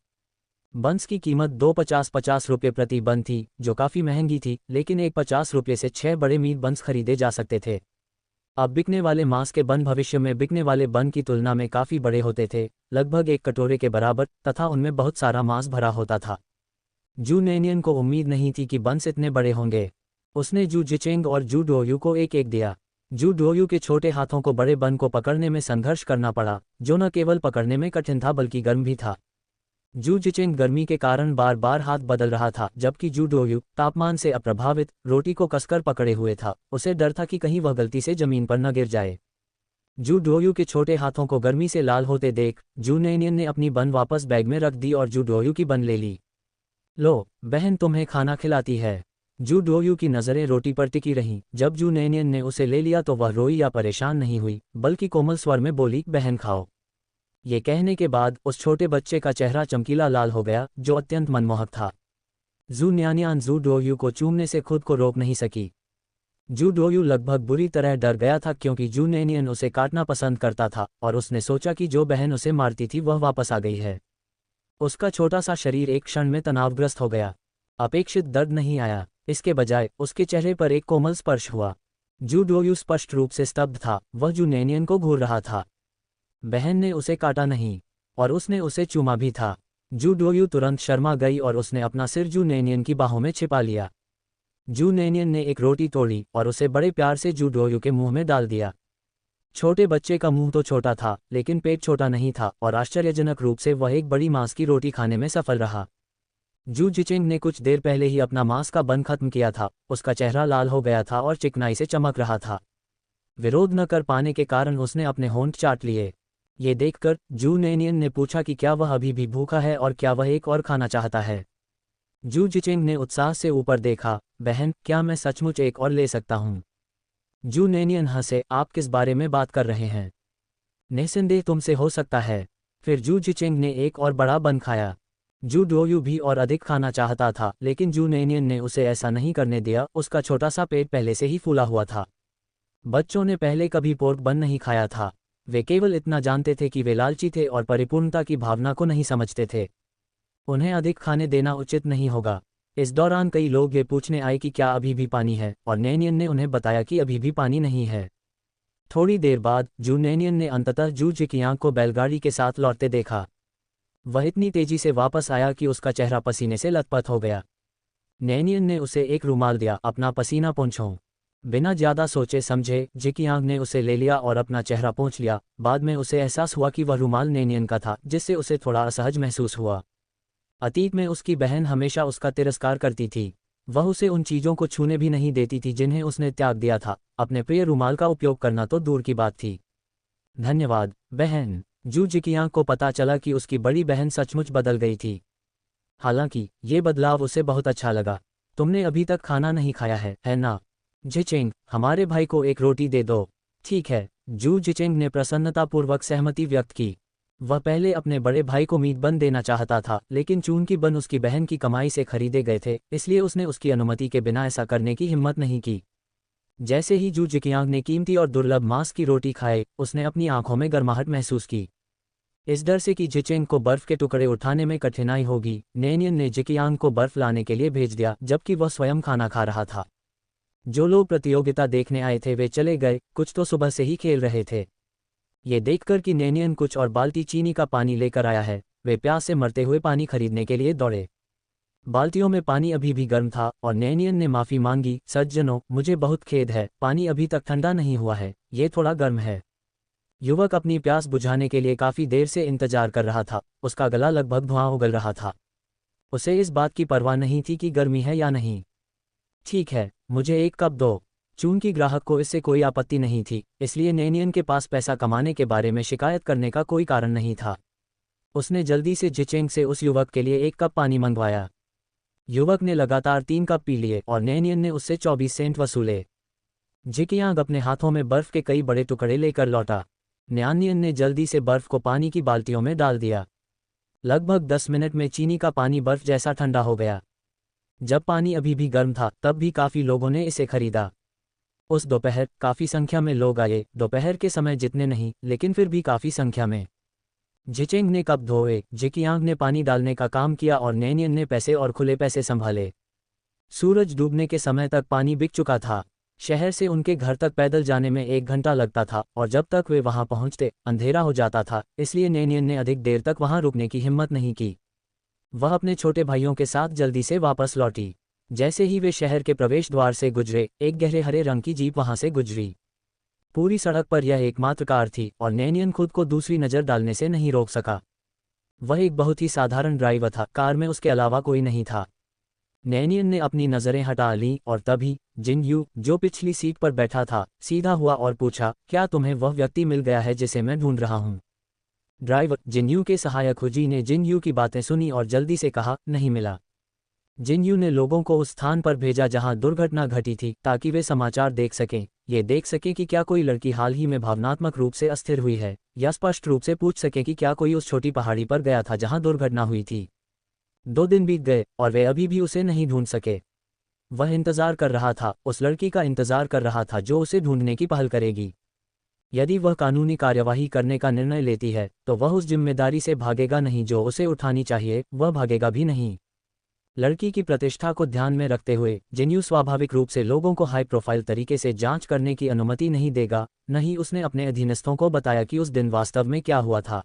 बंस की कीमत 250 रुपये प्रति बन थी, जो काफ़ी महंगी थी, लेकिन एक 50 रुपये से 6 बड़े मीट बंस खरीदे जा सकते थे। अब बिकने वाले मांस के बन भविष्य में बिकने वाले बन की तुलना में काफ़ी बड़े होते थे, लगभग एक कटोरे के बराबर, तथा उनमें बहुत सारा मांस भरा होता था। जू नैनियन को उम्मीद नहीं थी कि बंस इतने बड़े होंगे। उसने जू जिचेंग और जू डोयू को एक एक दिया। जू डोयू के छोटे हाथों को बड़े बन को पकड़ने में संघर्ष करना पड़ा, जो न केवल पकड़ने में कठिन था बल्कि गर्म भी था। जू जिचेंग गर्मी के कारण बार बार हाथ बदल रहा था, जबकि जू डोयू तापमान से अप्रभावित रोटी को कसकर पकड़े हुए था। उसे डर था कि कहीं वह गलती से जमीन पर न गिर जाए। जू डोयू के छोटे हाथों को गर्मी से लाल होते देख जू नैनियन ने अपनी बन वापस बैग में रख दी और जू डोयू की बन ले ली। लो, बहन, तुम्हें खाना खिलाती है। जू डोयू की नज़रें रोटी पर टिकी रहीं। जब जू नैनियन ने उसे ले लिया तो वह रोई या परेशान नहीं हुई, बल्कि कोमल स्वर में बोली, बहन खाओ। ये कहने के बाद उस छोटे बच्चे का चेहरा चमकीला लाल हो गया, जो अत्यंत मनमोहक था। जू नैनियन जू डोयू को चूमने से खुद को रोक नहीं सकी। जू डोयू लगभग बुरी तरह डर गया था क्योंकि जू नैनियन उसे काटना पसंद करता था और उसने सोचा कि जो बहन उसे मारती थी वह वापस आ गई है। उसका छोटा सा शरीर एक क्षण में तनावग्रस्त हो गया। अपेक्षित दर्द नहीं आया, इसके बजाय उसके चेहरे पर एक कोमल स्पर्श हुआ। जू डोयू स्पष्ट रूप से स्तब्ध था, वह जू नैनियन को घूर रहा था। बहन ने उसे काटा नहीं, और उसने उसे चूमा भी था। जू डोयू तुरंत शर्मा गई और उसने अपना सिर जू नैनियन की बाहों में छिपा लिया। जू नैनियन ने एक रोटी तोड़ी और उसे बड़े प्यार से जू डोयू के मुंह में डाल दिया। छोटे बच्चे का मुंह तो छोटा था, लेकिन पेट छोटा नहीं था, और आश्चर्यजनक रूप से वह एक बड़ी मांस की रोटी खाने में सफल रहा। जू जिचेंग ने कुछ देर पहले ही अपना मांस का बन खत्म किया था, उसका चेहरा लाल हो गया था और चिकनाई से चमक रहा था। विरोध न कर पाने के कारण उसने अपने होंठ चाट लिए। ये देखकर जू नैनियन ने पूछा कि क्या वह अभी भी भूखा है और क्या वह एक और खाना चाहता है। जू जिचेंग ने उत्साह से ऊपर देखा, बहन, क्या मैं सचमुच एक और ले सकता हूँ? जू नैनियन हंसे, आप किस बारे में बात कर रहे हैं? निस्संदेह तुमसे हो सकता है। फिर जू जिचेंग ने एक और बड़ा बन खाया। जू डोयू भी और अधिक खाना चाहता था, लेकिन जू नैनियन ने उसे ऐसा नहीं करने दिया। उसका छोटा सा पेट पहले से ही फूला हुआ था। बच्चों ने पहले कभी पोर्क बन नहीं खाया था। वे केवल इतना जानते थे कि वे लालची थे और परिपूर्णता की भावना को नहीं समझते थे। उन्हें अधिक खाने देना उचित नहीं होगा। इस दौरान कई लोग ये पूछने आए कि क्या अभी भी पानी है, और नैनियन ने उन्हें बताया कि अभी भी पानी नहीं है। थोड़ी देर बाद जू नैनियन ने अंततः जू जिकियांग को बैलगाड़ी के साथ लौटते देखा। वह इतनी तेजी से वापस आया कि उसका चेहरा पसीने से लथपथ हो गया। नैनियन ने उसे एक रुमाल दिया, अपना पसीना पोंछो। बिना ज्यादा सोचे समझे जिकियांग ने उसे ले लिया और अपना चेहरा पोंछ लिया। बाद में उसे एहसास हुआ कि वह रुमाल नैनियन का था, जिससे उसे थोड़ा असहज महसूस हुआ। अतीत में उसकी बहन हमेशा उसका तिरस्कार करती थी। वह उसे उन चीज़ों को छूने भी नहीं देती थी जिन्हें उसने त्याग दिया था। अपने प्रिय रुमाल का उपयोग करना तो दूर की बात थी। धन्यवाद बहन। जू जिकियांग को पता चला कि उसकी बड़ी बहन सचमुच बदल गई थी। हालांकि ये बदलाव उसे बहुत अच्छा लगा। तुमने अभी तक खाना नहीं खाया है ना? जिचेंग, हमारे भाई को एक रोटी दे दो। ठीक है। जू जिचेंग ने प्रसन्नतापूर्वक सहमति व्यक्त की। वह पहले अपने बड़े भाई को मीट बन देना चाहता था, लेकिन चूंकि बन उसकी बहन की कमाई से खरीदे गए थे, इसलिए उसने उसकी अनुमति के बिना ऐसा करने की हिम्मत नहीं की। जैसे ही जू जिकियांग ने कीमती और दुर्लभ मांस की रोटी खाए, उसने अपनी आंखों में गर्माहट महसूस की। इस डर से कि जिचेंग को बर्फ के टुकड़े उठाने में कठिनाई होगी, नैनियन ने जिकियांग को बर्फ लाने के लिए भेज दिया, जबकि वह स्वयं खाना खा रहा था। जो लोग प्रतियोगिता देखने आए थे वे चले गए, कुछ तो सुबह से ही खेल रहे थे। ये देखकर कि नैनियन कुछ और बाल्टी चीनी का पानी लेकर आया है, वे प्यास से मरते हुए पानी खरीदने के लिए दौड़े। बाल्टियों में पानी अभी भी गर्म था और नैनियन ने माफ़ी मांगी, सज्जनों, मुझे बहुत खेद है, पानी अभी तक ठंडा नहीं हुआ है, ये थोड़ा गर्म है। युवक अपनी प्यास बुझाने के लिए काफ़ी देर से इंतजार कर रहा था, उसका गला लगभग धुआं उगल रहा था। उसे इस बात की परवाह नहीं थी कि गर्मी है या नहीं। ठीक है, मुझे एक कप दो। चूंकि ग्राहक को इससे कोई आपत्ति नहीं थी, इसलिए नैनियन के पास पैसा कमाने के बारे में शिकायत करने का कोई कारण नहीं था। उसने जल्दी से जिचेंग से उस युवक के लिए एक कप पानी मंगवाया। युवक ने लगातार 3 कप पी लिए और नैनियन ने उससे 24 सेंट वसूले। जिकियांग अपने हाथों में बर्फ के कई बड़े टुकड़े लेकर लौटा। नैनियन ने जल्दी से बर्फ को पानी की बाल्टियों में डाल दिया। लगभग 10 मिनट में चीनी का पानी बर्फ जैसा ठंडा हो गया। जब पानी अभी भी गर्म था, तब भी काफ़ी लोगों ने इसे खरीदा। उस दोपहर काफ़ी संख्या में लोग आए, दोपहर के समय जितने नहीं, लेकिन फिर भी काफ़ी संख्या में। जिचेंग ने कप धोए, जिकियांग ने पानी डालने का काम किया और नैनियन ने पैसे और खुले पैसे संभाले। सूरज डूबने के समय तक पानी बिक चुका था। शहर से उनके घर तक पैदल जाने में 1 घंटा लगता था और जब तक वे वहां पहुंचते अंधेरा हो जाता था, इसलिए नैनियन ने अधिक देर तक वहां रुकने की हिम्मत नहीं की। वह अपने छोटे भाइयों के साथ जल्दी से वापस लौटी। जैसे ही वे शहर के प्रवेश द्वार से गुजरे, एक गहरे हरे रंग की जीप वहां से गुजरी। पूरी सड़क पर यह एकमात्र कार थी और नैनियन खुद को दूसरी नज़र डालने से नहीं रोक सका। वह एक बहुत ही साधारण ड्राइवर था, कार में उसके अलावा कोई नहीं था। नैनियन ने अपनी नज़रें हटा लीं और तभी जिन यू, जो पिछली सीट पर बैठा था, सीधा हुआ और पूछा, क्या तुम्हें वह व्यक्ति मिल गया है जिसे मैं ढूंढ रहा हूँ? ड्राइवर जिनयू के सहायक हुजी ने जिनयू की बातें सुनी और जल्दी से कहा, नहीं मिला। जिनयू ने लोगों को उस स्थान पर भेजा जहां दुर्घटना घटी थी, ताकि वे समाचार देख सकें, ये देख सकें कि क्या कोई लड़की हाल ही में भावनात्मक रूप से अस्थिर हुई है, या स्पष्ट रूप से पूछ सकें कि क्या कोई उस छोटी पहाड़ी पर गया था जहां दुर्घटना हुई थी। 2 दिन बीत गए और वे अभी भी उसे नहीं ढूंढ सके। वह इंतजार कर रहा था, उस लड़की का इंतजार कर रहा था जो उसे ढूंढने की पहल करेगी। यदि वह कानूनी कार्यवाही करने का निर्णय लेती है, तो वह उस जिम्मेदारी से भागेगा नहीं जो उसे उठानी चाहिए, वह भागेगा भी नहीं। लड़की की प्रतिष्ठा को ध्यान में रखते हुए जिनयू स्वाभाविक रूप से लोगों को हाई प्रोफाइल तरीके से जांच करने की अनुमति नहीं देगा। नहीं, उसने अपने अधीनस्थों को बताया कि उस दिन वास्तव में क्या हुआ था।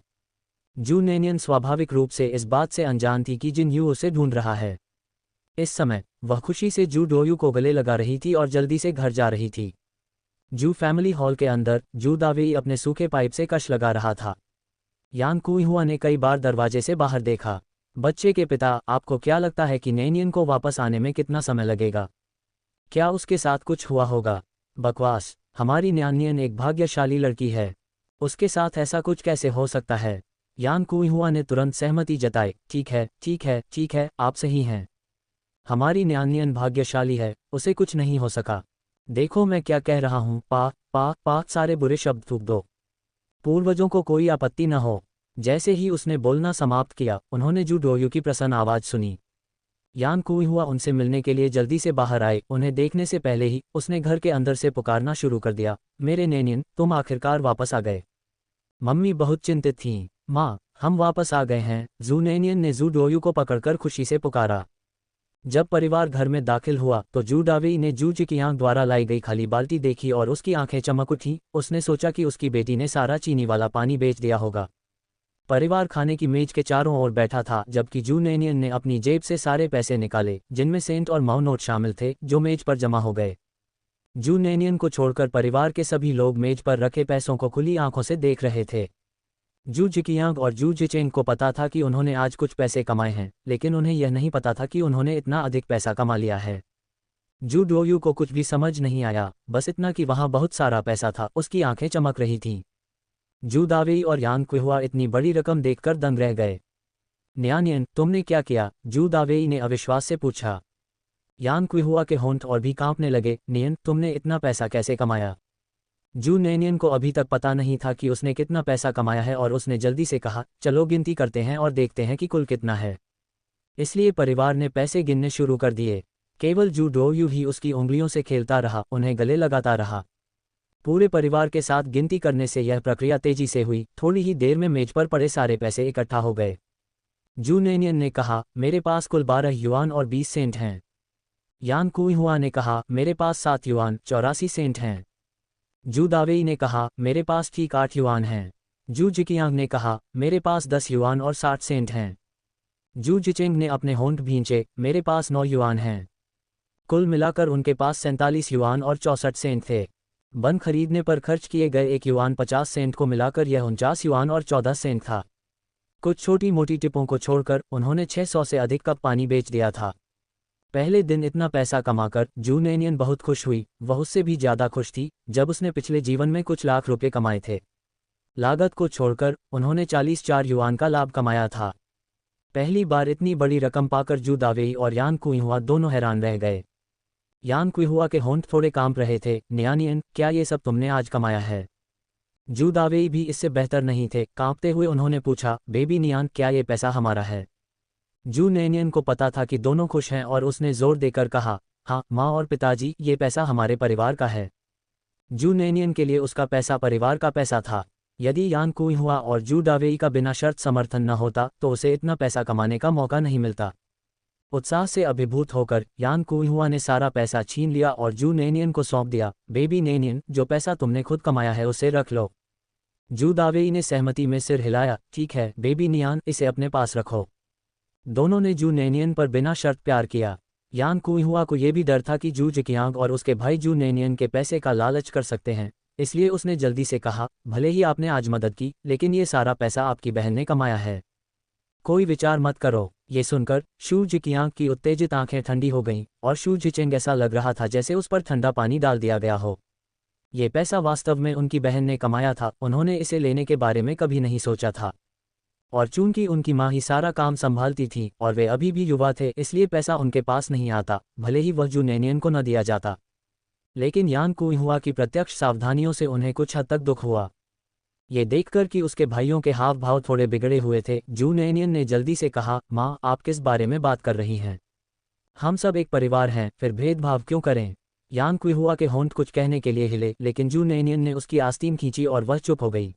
जू नैनियन स्वाभाविक रूप से इस बात से अनजान थी कि जिनयू उसे ढूंढ रहा है। इस समय वह खुशी से जू डोयू को गले लगा रही थी और जल्दी से घर जा रही थी। जू फैमिली हॉल के अंदर जू दावेई अपने सूखे पाइप से कश लगा रहा था। यान कुईहुआ ने कई बार दरवाजे से बाहर देखा। बच्चे के पिता, आपको क्या लगता है कि नैनियन को वापस आने में कितना समय लगेगा? क्या उसके साथ कुछ हुआ होगा? बकवास, हमारी नैनियन एक भाग्यशाली लड़की है। उसके साथ ऐसा कुछ कैसे हो सकता है? यान कुईहुआ ने तुरंत सहमति जताई। ठीक है, ठीक है, ठीक है, आप सही हैं। हमारी नैनियन भाग्यशाली है, उसे कुछ नहीं हो सका। देखो मैं क्या कह रहा हूँ, पा पा पा सारे बुरे शब्द थूक दो। पूर्वजों को कोई आपत्ति न हो। जैसे ही उसने बोलना समाप्त किया, उन्होंने जू डोयू की प्रसन्न आवाज़ सुनी। यान कुईहुआ उनसे मिलने के लिए जल्दी से बाहर आए। उन्हें देखने से पहले ही उसने घर के अंदर से पुकारना शुरू कर दिया, मेरे नैनियन, तुम आखिरकार वापस आ गए। मम्मी बहुत चिंतित थीं। माँ, हम वापस आ गए हैं, जू नैनियन ने जू डोयू को पकड़कर खुशी से पुकारा। जब परिवार घर में दाखिल हुआ तो जू डावेई ने जू जिकियांग द्वारा लाई गई खाली बाल्टी देखी और उसकी आंखें चमक उठी। उसने सोचा कि उसकी बेटी ने सारा चीनी वाला पानी बेच दिया होगा। परिवार खाने की मेज के चारों ओर बैठा था जबकि जू नेनियन ने अपनी जेब से सारे पैसे निकाले, जिनमें सेंट और माउ नोट शामिल थे, जो मेज पर जमा हो गए। जू नेनियन को छोड़कर परिवार के सभी लोग मेज पर रखे पैसों को खुली आंखों से देख रहे थे। जू जिकियांग और जू जिचेंग को पता था कि उन्होंने आज कुछ पैसे कमाए हैं, लेकिन उन्हें यह नहीं पता था कि उन्होंने इतना अधिक पैसा कमा लिया है। जू डोयू को कुछ भी समझ नहीं आया, बस इतना कि वहाँ बहुत सारा पैसा था। उसकी आंखें चमक रही थीं। जू दावेई और यान क्विहुआ इतनी बड़ी रकम देखकर दंग रह गए। न्यानियन, तुमने क्या किया? जू दावेई ने अविश्वास से पूछा। यान क्विहुआ के होंठ और भी कांपने लगे। नियन, तुमने इतना पैसा कैसे कमाया? जू नेनियन को अभी तक पता नहीं था कि उसने कितना पैसा कमाया है और उसने जल्दी से कहा, चलो गिनती करते हैं और देखते हैं कि कुल कितना है। इसलिए परिवार ने पैसे गिनने शुरू कर दिए। केवल जू डोयू ही उसकी उंगलियों से खेलता रहा, उन्हें गले लगाता रहा। पूरे परिवार के साथ गिनती करने से यह प्रक्रिया तेजी से हुई। थोड़ी ही देर में मेज पर पड़े सारे पैसे इकट्ठा हो गए। जू नेनियन ने कहा, मेरे पास कुल 12 युआन और 20 सेंट हैं। यान कुइहुआ ने कहा, मेरे पास 7 युआन 84 सेंट हैं। जू दावेई ने कहा, मेरे पास ठीक 8 युआन हैं। जू जिकियांग ने कहा, मेरे पास 10 युआन और 60 सेंट हैं। जू जिचेंग ने अपने होंठ भींचे, मेरे पास 9 युआन हैं। कुल मिलाकर उनके पास 47 युआन और 64 सेंट थे। बन खरीदने पर खर्च किए गए 1 युआन 50 सेंट को मिलाकर यह 49 युआन और 14 सेंट था। कुछ छोटी मोटी टिपों को छोड़कर उन्होंने 600 से अधिक कप पानी बेच दिया था। पहले दिन इतना पैसा कमाकर जू नेनियन बहुत खुश हुई। वह उससे भी ज़्यादा खुश थी जब उसने पिछले जीवन में कुछ लाख रुपये कमाए थे। लागत को छोड़कर उन्होंने 44 युआन का लाभ कमाया था। पहली बार इतनी बड़ी रकम पाकर जू दावेई और यान कुइहुआ दोनों हैरान रह गए। यान कुइहुआ के होंठ थोड़े कांप रहे थे। न्यानियन, क्या ये सब तुमने आज कमाया है? जू दावेई भी इससे बेहतर नहीं थे। कांपते हुए उन्होंने पूछा, बेबी नियान, क्या ये पैसा हमारा है? जू नेनियन को पता था कि दोनों खुश हैं और उसने जोर देकर कहा, हाँ माँ और पिताजी, ये पैसा हमारे परिवार का है। जू नेनियन के लिए उसका पैसा परिवार का पैसा था। यदि यान कुइहुआ और जू दावेई का बिना शर्त समर्थन न होता तो उसे इतना पैसा कमाने का मौका नहीं मिलता। उत्साह से अभिभूत होकर यान कुइहुआ ने सारा पैसा छीन लिया और जू नेनियन को सौंप दिया। बेबी नेनियन, जो पैसा तुमने खुद कमाया है उसे रख लो। जू दावेई ने सहमति में सिर हिलाया। ठीक है बेबी नियान, इसे अपने पास रखो। दोनों ने जू नेनियन पर बिना शर्त प्यार किया। यान कुइहुआ को यह भी डर था कि जू जिकियांग और उसके भाई जू नेनियन के पैसे का लालच कर सकते हैं, इसलिए उसने जल्दी से कहा, भले ही आपने आज मदद की, लेकिन ये सारा पैसा आपकी बहन ने कमाया है। कोई विचार मत करो। ये सुनकर शू जिकियांग की उत्तेजित आंखें ठंडी हो गईं और शू जिचेंग ऐसा लग रहा था जैसे उस पर ठंडा पानी डाल दिया गया हो। ये पैसा वास्तव में उनकी बहन ने कमाया था। उन्होंने इसे लेने के बारे में कभी नहीं सोचा था। और चूंकि उनकी माँ ही सारा काम संभालती थी और वे अभी भी युवा थे, इसलिए पैसा उनके पास नहीं आता, भले ही वह जू नेनियन को न दिया जाता। लेकिन यान कुइहुआ की प्रत्यक्ष सावधानियों से उन्हें कुछ हद तक दुख हुआ। ये देखकर कि उसके भाइयों के हाव भाव थोड़े बिगड़े हुए थे, जू नेनियन ने जल्दी से कहा, माँ आप किस बारे में बात कर रही हैं? हम सब एक परिवार हैं, फिर भेदभाव क्यों करें? यान कुइहुआ के होंठ कुछ कहने के लिए हिले, लेकिन जू नेनियन ने उसकी आस्तीन खींची और वह चुप हो गई।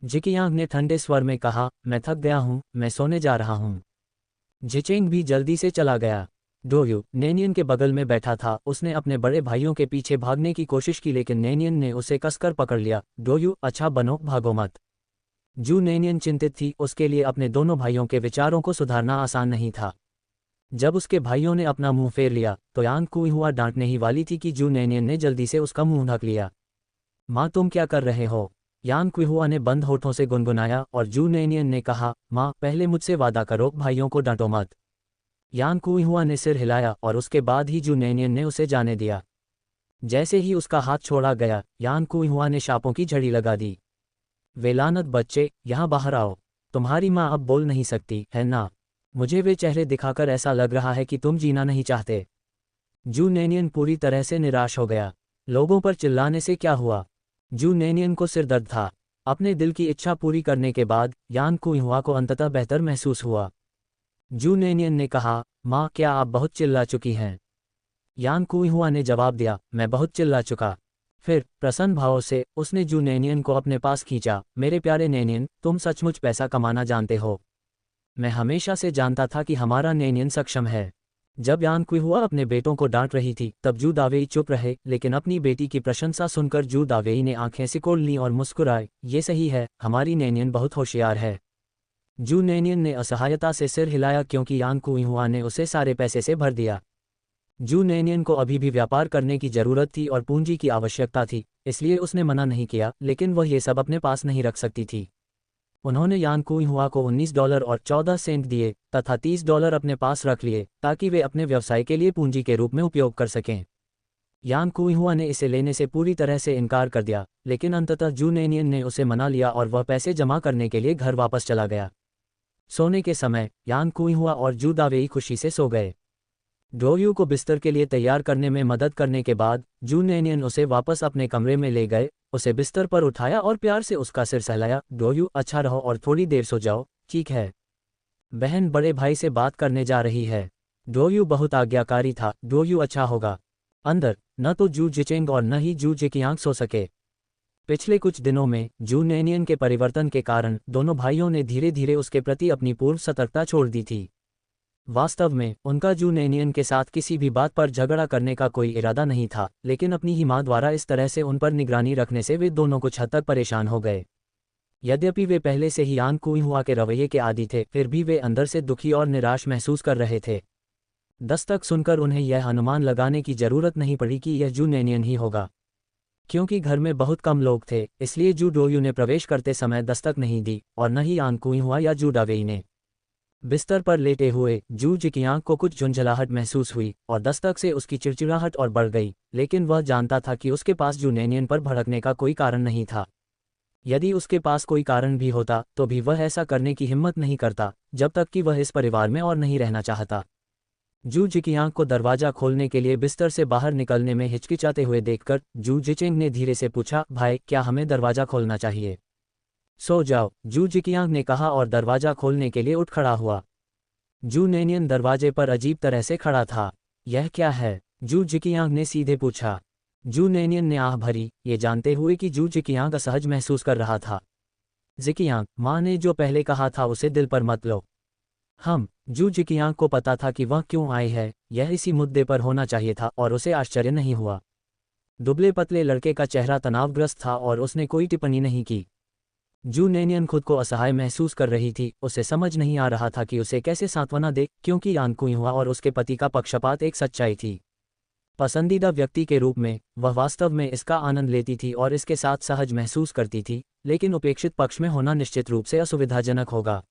जिकियांग ने ठंडे स्वर में कहा, मैं थक गया हूँ, मैं सोने जा रहा हूँ। जिचेंग भी जल्दी से चला गया। डोयू नेनियन के बगल में बैठा था। उसने अपने बड़े भाइयों के पीछे भागने की कोशिश की, लेकिन नेनियन ने उसे कसकर पकड़ लिया। डोयू, अच्छा बनो, भागो मत। जू नेनियन चिंतित थी। उसके लिए अपने दोनों भाइयों के विचारों को सुधारना आसान नहीं था। जब उसके भाइयों ने अपना मुंह फेर लिया तो यान कुइहुआ डांटने ही वाली थी कि जू नेनियन ने जल्दी से उसका मुंह ढक लिया। माँ तुम क्या कर रहे हो? यान कुइहुआ ने बंद होठों से गुनगुनाया और जू नेनियन ने कहा, माँ पहले मुझसे वादा करो, भाइयों को डांटो मत। यान कुइहुआ ने सिर हिलाया और उसके बाद ही जू नेनियन ने उसे जाने दिया। जैसे ही उसका हाथ छोड़ा गया, यान कुइहुआ ने शापों की झड़ी लगा दी। वे लानत बच्चे, यहाँ बाहर आओ। तुम्हारी माँ अब बोल नहीं सकती है ना? मुझे वे चेहरे दिखाकर ऐसा लग रहा है कि तुम जीना नहीं चाहते। जू नेनियन पूरी तरह से निराश हो गया। लोगों पर चिल्लाने से क्या हुआ? जू नेनियन को सिर दर्द था। अपने दिल की इच्छा पूरी करने के बाद यान कुइहुआ को अंततः बेहतर महसूस हुआ। जू नेनियन ने कहा, माँ क्या आप बहुत चिल्ला चुकी हैं? यान कुइहुआ ने जवाब दिया, मैं बहुत चिल्ला चुका। फिर प्रसन्न भाव से उसने जू नेनियन को अपने पास खींचा। मेरे प्यारे नेनियन, तुम सचमुच पैसा कमाना जानते हो। मैं हमेशा से जानता था कि हमारा नेनियन सक्षम है। जब यान कुइहुआ अपने बेटों को डांट रही थी तब जू दावेई चुप रहे, लेकिन अपनी बेटी की प्रशंसा सुनकर जू दावेई ने आंखें सिकोड़ लीं और मुस्कुराए। ये सही है, हमारी नैनियन बहुत होशियार है। जू नैनियन ने असहायता से सिर हिलाया क्योंकि यान कुइहुआ ने उसे सारे पैसे से भर दिया। जू नैनियन को अभी भी व्यापार करने की जरूरत थी और पूंजी की आवश्यकता थी, इसलिए उसने मना नहीं किया, लेकिन वह ये सब अपने पास नहीं रख सकती थी। उन्होंने यान कुइहुआ को $19 और 14 सेंट दिए तथा $30 अपने पास रख लिए ताकि वे अपने व्यवसाय के लिए पूंजी के रूप में उपयोग कर सकें। यान कुइहुआ ने इसे लेने से पूरी तरह से इनकार कर दिया, लेकिन अंततः जू नैनियन ने उसे मना लिया और वह पैसे जमा करने के लिए घर वापस चला गया। सोने के समय यान कुइहुआ और जू दावेई खुशी से सो गए। डोयू को बिस्तर के लिए तैयार करने में मदद करने के बाद जू नैनियन उसे वापस अपने कमरे में ले गए, उसे बिस्तर पर उठाया और प्यार से उसका सिर सहलाया। डोयू, अच्छा रहो और थोड़ी देर सो जाओ, ठीक है? बहन बड़े भाई से बात करने जा रही है। डोयू बहुत आज्ञाकारी था। डोयू, अच्छा होगा। अंदर न तो जू जिचेंग और न ही जू जिकियांग सो सके। पिछले कुछ दिनों में जू नैनियन के परिवर्तन के कारण दोनों भाइयों ने धीरे धीरे उसके प्रति अपनी पूर्व सतर्कता छोड़ दी थी। वास्तव में उनका जू नैनियन के साथ किसी भी बात पर झगड़ा करने का कोई इरादा नहीं था, लेकिन अपनी ही माँ द्वारा इस तरह से उन पर निगरानी रखने से वे दोनों कुछ हद तक परेशान हो गए। यद्यपि वे पहले से ही यान कुइहुआ के रवैये के आदी थे, फिर भी वे अंदर से दुखी और निराश महसूस कर रहे थे। दस्तक सुनकर उन्हें यह अनुमान लगाने की जरूरत नहीं पड़ी कि यह जू नैनियन ही होगा। क्योंकि घर में बहुत कम लोग थे, इसलिए जू डोयू ने प्रवेश करते समय दस्तक नहीं दी और न ही यान कुइहुआ या जू दावेई ने। बिस्तर पर लेटे हुए जू जिकियांग को कुछ झुंझलाहट महसूस हुई और दस्तक से उसकी चिड़चिड़ाहट और बढ़ गई, लेकिन वह जानता था कि उसके पास जू नैनियन पर भड़कने का कोई कारण नहीं था। यदि उसके पास कोई कारण भी होता तो भी वह ऐसा करने की हिम्मत नहीं करता जब तक कि वह इस परिवार में और नहीं रहना चाहता। जू जिकियांग को दरवाजा खोलने के लिए बिस्तर से बाहर निकलने में हिचकिचाते हुए देखकर जू जिचेंग ने धीरे से पूछा, भाई, क्या हमें दरवाजा खोलना चाहिए? सो जाओ, जू जिकियांग ने कहा और दरवाजा खोलने के लिए उठ खड़ा हुआ। जू नैनियन दरवाजे पर अजीब तरह से खड़ा था। यह क्या है? जू जिकियांग ने सीधे पूछा। जू नैनियन ने आह भरी, ये जानते हुए कि जू जिकियांग असहज महसूस कर रहा था। जिकियांग, माँ ने जो पहले कहा था उसे दिल पर मत लो। जू जिकियांग को पता था कि वह क्यों आई है, यह इसी मुद्दे पर होना चाहिए था और उसे आश्चर्य नहीं हुआ। दुबले पतले लड़के का चेहरा तनावग्रस्त था और उसने कोई टिप्पणी नहीं की। जू नैनियन खुद को असहाय महसूस कर रही थी, उसे समझ नहीं आ रहा था कि उसे कैसे सांत्वना दे, क्योंकि यान कुइहुआ और उसके पति का पक्षपात एक सच्चाई थी। पसंदीदा व्यक्ति के रूप में वह वास्तव में इसका आनंद लेती थी और इसके साथ सहज महसूस करती थी, लेकिन उपेक्षित पक्ष में होना निश्चित रूप से असुविधाजनक होगा।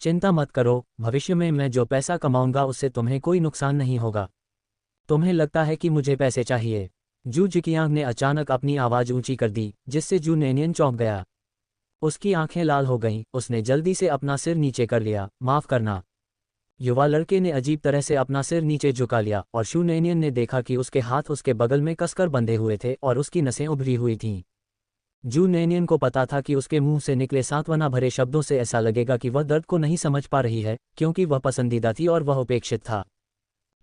चिंता मत करो, भविष्य में मैं जो पैसा कमाऊंगा उससे तुम्हें कोई नुकसान नहीं होगा। तुम्हें लगता है कि मुझे पैसे चाहिए? जू जिकियांग ने अचानक अपनी आवाज़ ऊंची कर दी, जिससे जू नैनियन चौंक गया। उसकी आंखें लाल हो गईं, उसने जल्दी से अपना सिर नीचे कर लिया। माफ़ करना। युवा लड़के ने अजीब तरह से अपना सिर नीचे झुका लिया और शू नैनियन ने देखा कि उसके हाथ उसके बगल में कसकर बंधे हुए थे और उसकी नसें उभरी हुई थीं। जू नैनियन को पता था कि उसके मुंह से निकले सांत्वना भरे शब्दों से ऐसा लगेगा कि वह दर्द को नहीं समझ पा रही है, क्योंकि वह पसंदीदा थी और वह उपेक्षित था।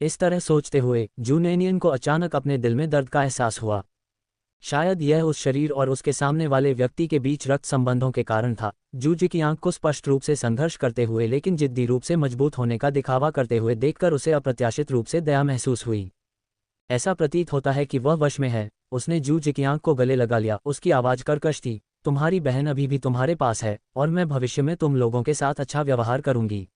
इस तरह सोचते हुए जू नैनियन को अचानक अपने दिल में दर्द का एहसास हुआ। शायद यह उस शरीर और उसके सामने वाले व्यक्ति के बीच रक्त संबंधों के कारण था। जू जिकियांग को स्पष्ट रूप से संघर्ष करते हुए लेकिन जिद्दी रूप से मजबूत होने का दिखावा करते हुए देखकर उसे अप्रत्याशित रूप से दया महसूस हुई। ऐसा प्रतीत होता है कि वह वश में है। उसने जू जिकियांग को गले लगा लिया। उसकी आवाज़ कर्कश थी। तुम्हारी बहन अभी भी तुम्हारे पास है और मैं भविष्य में तुम लोगों के साथ अच्छा व्यवहार करूंगी।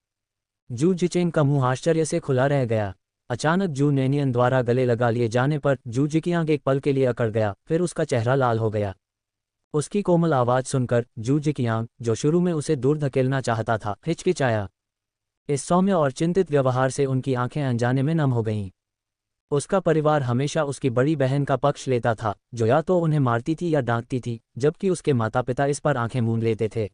जू जिचेंग का मुंह आश्चर्य से खुला रह गया। अचानक जू नैनियन द्वारा गले लगा लिए जाने पर जू जिकियांग एक पल के लिए अकड़ गया, फिर उसका चेहरा लाल हो गया। उसकी कोमल आवाज़ सुनकर जू जिकियांग, जो शुरू में उसे दूर धकेलना चाहता था, हिचकिचाया। इस सौम्य और चिंतित व्यवहार से उनकी आंखें अनजाने में नम हो गईं। उसका परिवार हमेशा उसकी बड़ी बहन का पक्ष लेता था, जो या तो उन्हें मारती थी या डांटती थी, जबकि उसके माता पिता इस पर आंखें मूंद लेते थे।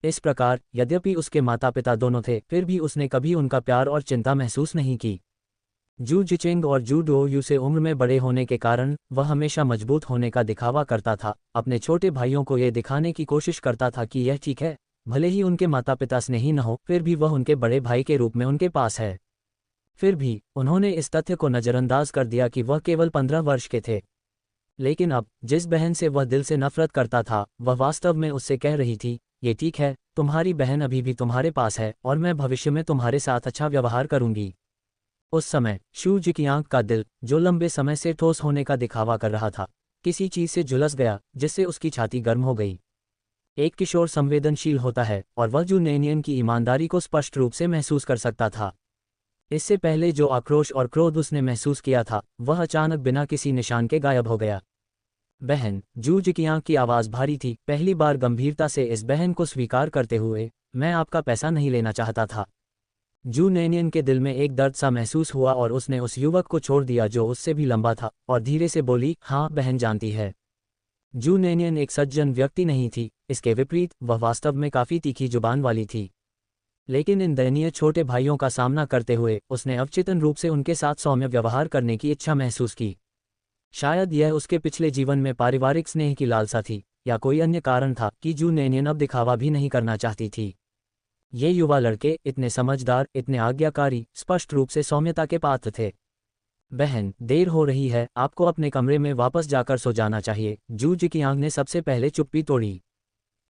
इस प्रकार यद्यपि उसके माता पिता दोनों थे, फिर भी उसने कभी उनका प्यार और चिंता महसूस नहीं की। जू जिचेंग और जू डोयू से उम्र में बड़े होने के कारण वह हमेशा मजबूत होने का दिखावा करता था। अपने छोटे भाइयों को यह दिखाने की कोशिश करता था कि यह ठीक है, भले ही उनके माता पिता स्नेही न हो, फिर भी वह उनके बड़े भाई के रूप में उनके पास है। फिर भी उन्होंने इस तथ्य को नज़रअंदाज कर दिया कि वह केवल 15 वर्ष के थे। लेकिन अब जिस बहन से वह दिल से नफरत करता था, वह वास्तव में उससे कह रही थी, ये ठीक है, तुम्हारी बहन अभी भी तुम्हारे पास है और मैं भविष्य में तुम्हारे साथ अच्छा व्यवहार करूंगी। उस समय शू जिकियांग का दिल, जो लंबे समय से ठोस होने का दिखावा कर रहा था, किसी चीज से झुलस गया जिससे उसकी छाती गर्म हो गई। एक किशोर संवेदनशील होता है और वह जू नैनियन की ईमानदारी को स्पष्ट रूप से महसूस कर सकता था। इससे पहले जो आक्रोश और क्रोध उसने महसूस किया था, वह अचानक बिना किसी निशान के गायब हो गया। बहन, जू जिकियांग की आवाज़ भारी थी, पहली बार गंभीरता से इस बहन को स्वीकार करते हुए। मैं आपका पैसा नहीं लेना चाहता था। जू नैनियन के दिल में एक दर्द सा महसूस हुआ और उसने उस युवक को छोड़ दिया जो उससे भी लंबा था, और धीरे से बोली, हाँ बहन जानती है। जू नैनियन एक सज्जन व्यक्ति नहीं थी, इसके विपरीत वह वास्तव में काफ़ी तीखी जुबान वाली थी। लेकिन इन दयनीय छोटे भाइयों का सामना करते हुए उसने अवचेतन रूप से उनके साथ सौम्य व्यवहार करने की इच्छा महसूस की। शायद यह उसके पिछले जीवन में पारिवारिक स्नेह की लालसा थी, या कोई अन्य कारण था कि जू नैनियन अब दिखावा भी नहीं करना चाहती थी। ये युवा लड़के इतने समझदार, इतने आज्ञाकारी, स्पष्ट रूप से सौम्यता के पात्र थे। बहन, देर हो रही है, आपको अपने कमरे में वापस जाकर सो जाना चाहिए। जू जिकियांग ने सबसे पहले चुप्पी तोड़ी।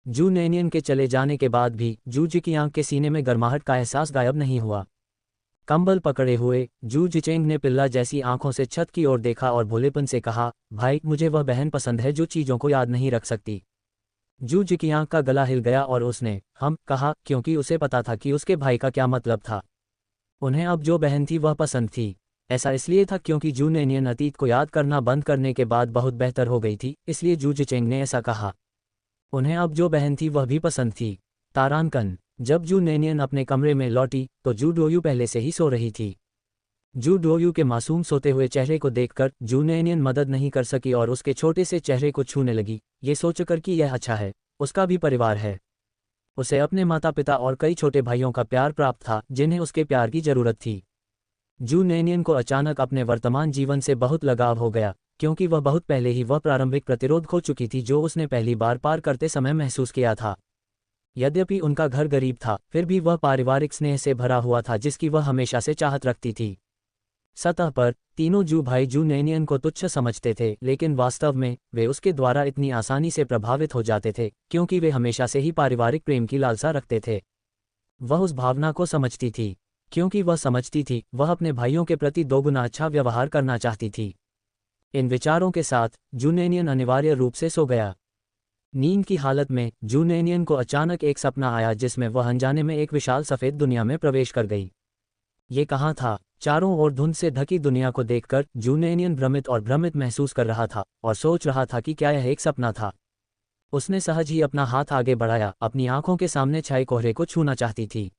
जू नैनियन के चले जाने के बाद भी जू जिकियांग के सीने में गर्माहट का एहसास गायब नहीं हुआ। कंबल पकड़े हुए जू जिचेंग ने पिल्ला जैसी आंखों से छत की ओर देखा और भोलेपन से कहा, भाई मुझे वह बहन पसंद है जो चीज़ों को याद नहीं रख सकती। जू जिकियांग का गला हिल गया और उसने हम कहा, क्योंकि उसे पता था कि उसके भाई का क्या मतलब था। उन्हें अब जो बहन थी वह पसंद थी। ऐसा इसलिए था क्योंकि जू नैनियन अतीत को याद करना बंद करने के बाद बहुत बेहतर हो गई थी, इसलिए जू जिचेंग ने ऐसा कहा। उन्हें अब जो बहन थी वह भी पसंद थी। तारांकन, जब जू नैनियन अपने कमरे में लौटी तो जू डोयू पहले से ही सो रही थी। जू डोयू के मासूम सोते हुए चेहरे को देखकर जू नैनियन मदद नहीं कर सकी और उसके छोटे से चेहरे को छूने लगी, ये सोचकर कि यह अच्छा है, उसका भी परिवार है। उसे अपने माता पिता और कई छोटे भाइयों का प्यार प्राप्त था जिन्हें उसके प्यार की जरूरत थी। जू नैनियन को अचानक अपने वर्तमान जीवन से बहुत लगाव हो गया, क्योंकि वह बहुत पहले ही वह प्रारंभिक प्रतिरोध खो चुकी थी जो उसने पहली बार पार करते समय महसूस किया था। यद्यपि उनका घर गरीब था, फिर भी वह पारिवारिक स्नेह से भरा हुआ था जिसकी वह हमेशा से चाहत रखती थी। सतह पर तीनों जू भाई जू नैनियन को तुच्छ समझते थे, लेकिन वास्तव में वे उसके द्वारा इतनी आसानी से प्रभावित हो जाते थे क्योंकि वे हमेशा से ही पारिवारिक प्रेम की लालसा रखते थे। वह उस भावना को समझती थी, क्योंकि वह समझती थी वह अपने भाइयों के प्रति दोगुना अच्छा व्यवहार करना चाहती थी। इन विचारों के साथ जू नैनियन अनिवार्य रूप से सो गया। नींद की हालत में जू नैनियन को अचानक एक सपना आया जिसमें वह अनजाने में एक विशाल सफ़ेद दुनिया में प्रवेश कर गई। ये कहाँ था? चारों ओर धुंध से ढकी दुनिया को देखकर जू नैनियन भ्रमित और भ्रमित महसूस कर रहा था और सोच रहा था कि क्या यह एक सपना था। उसने सहज ही अपना हाथ आगे बढ़ाया, अपनी आंखों के सामने छाए कोहरे को छूना चाहती थी।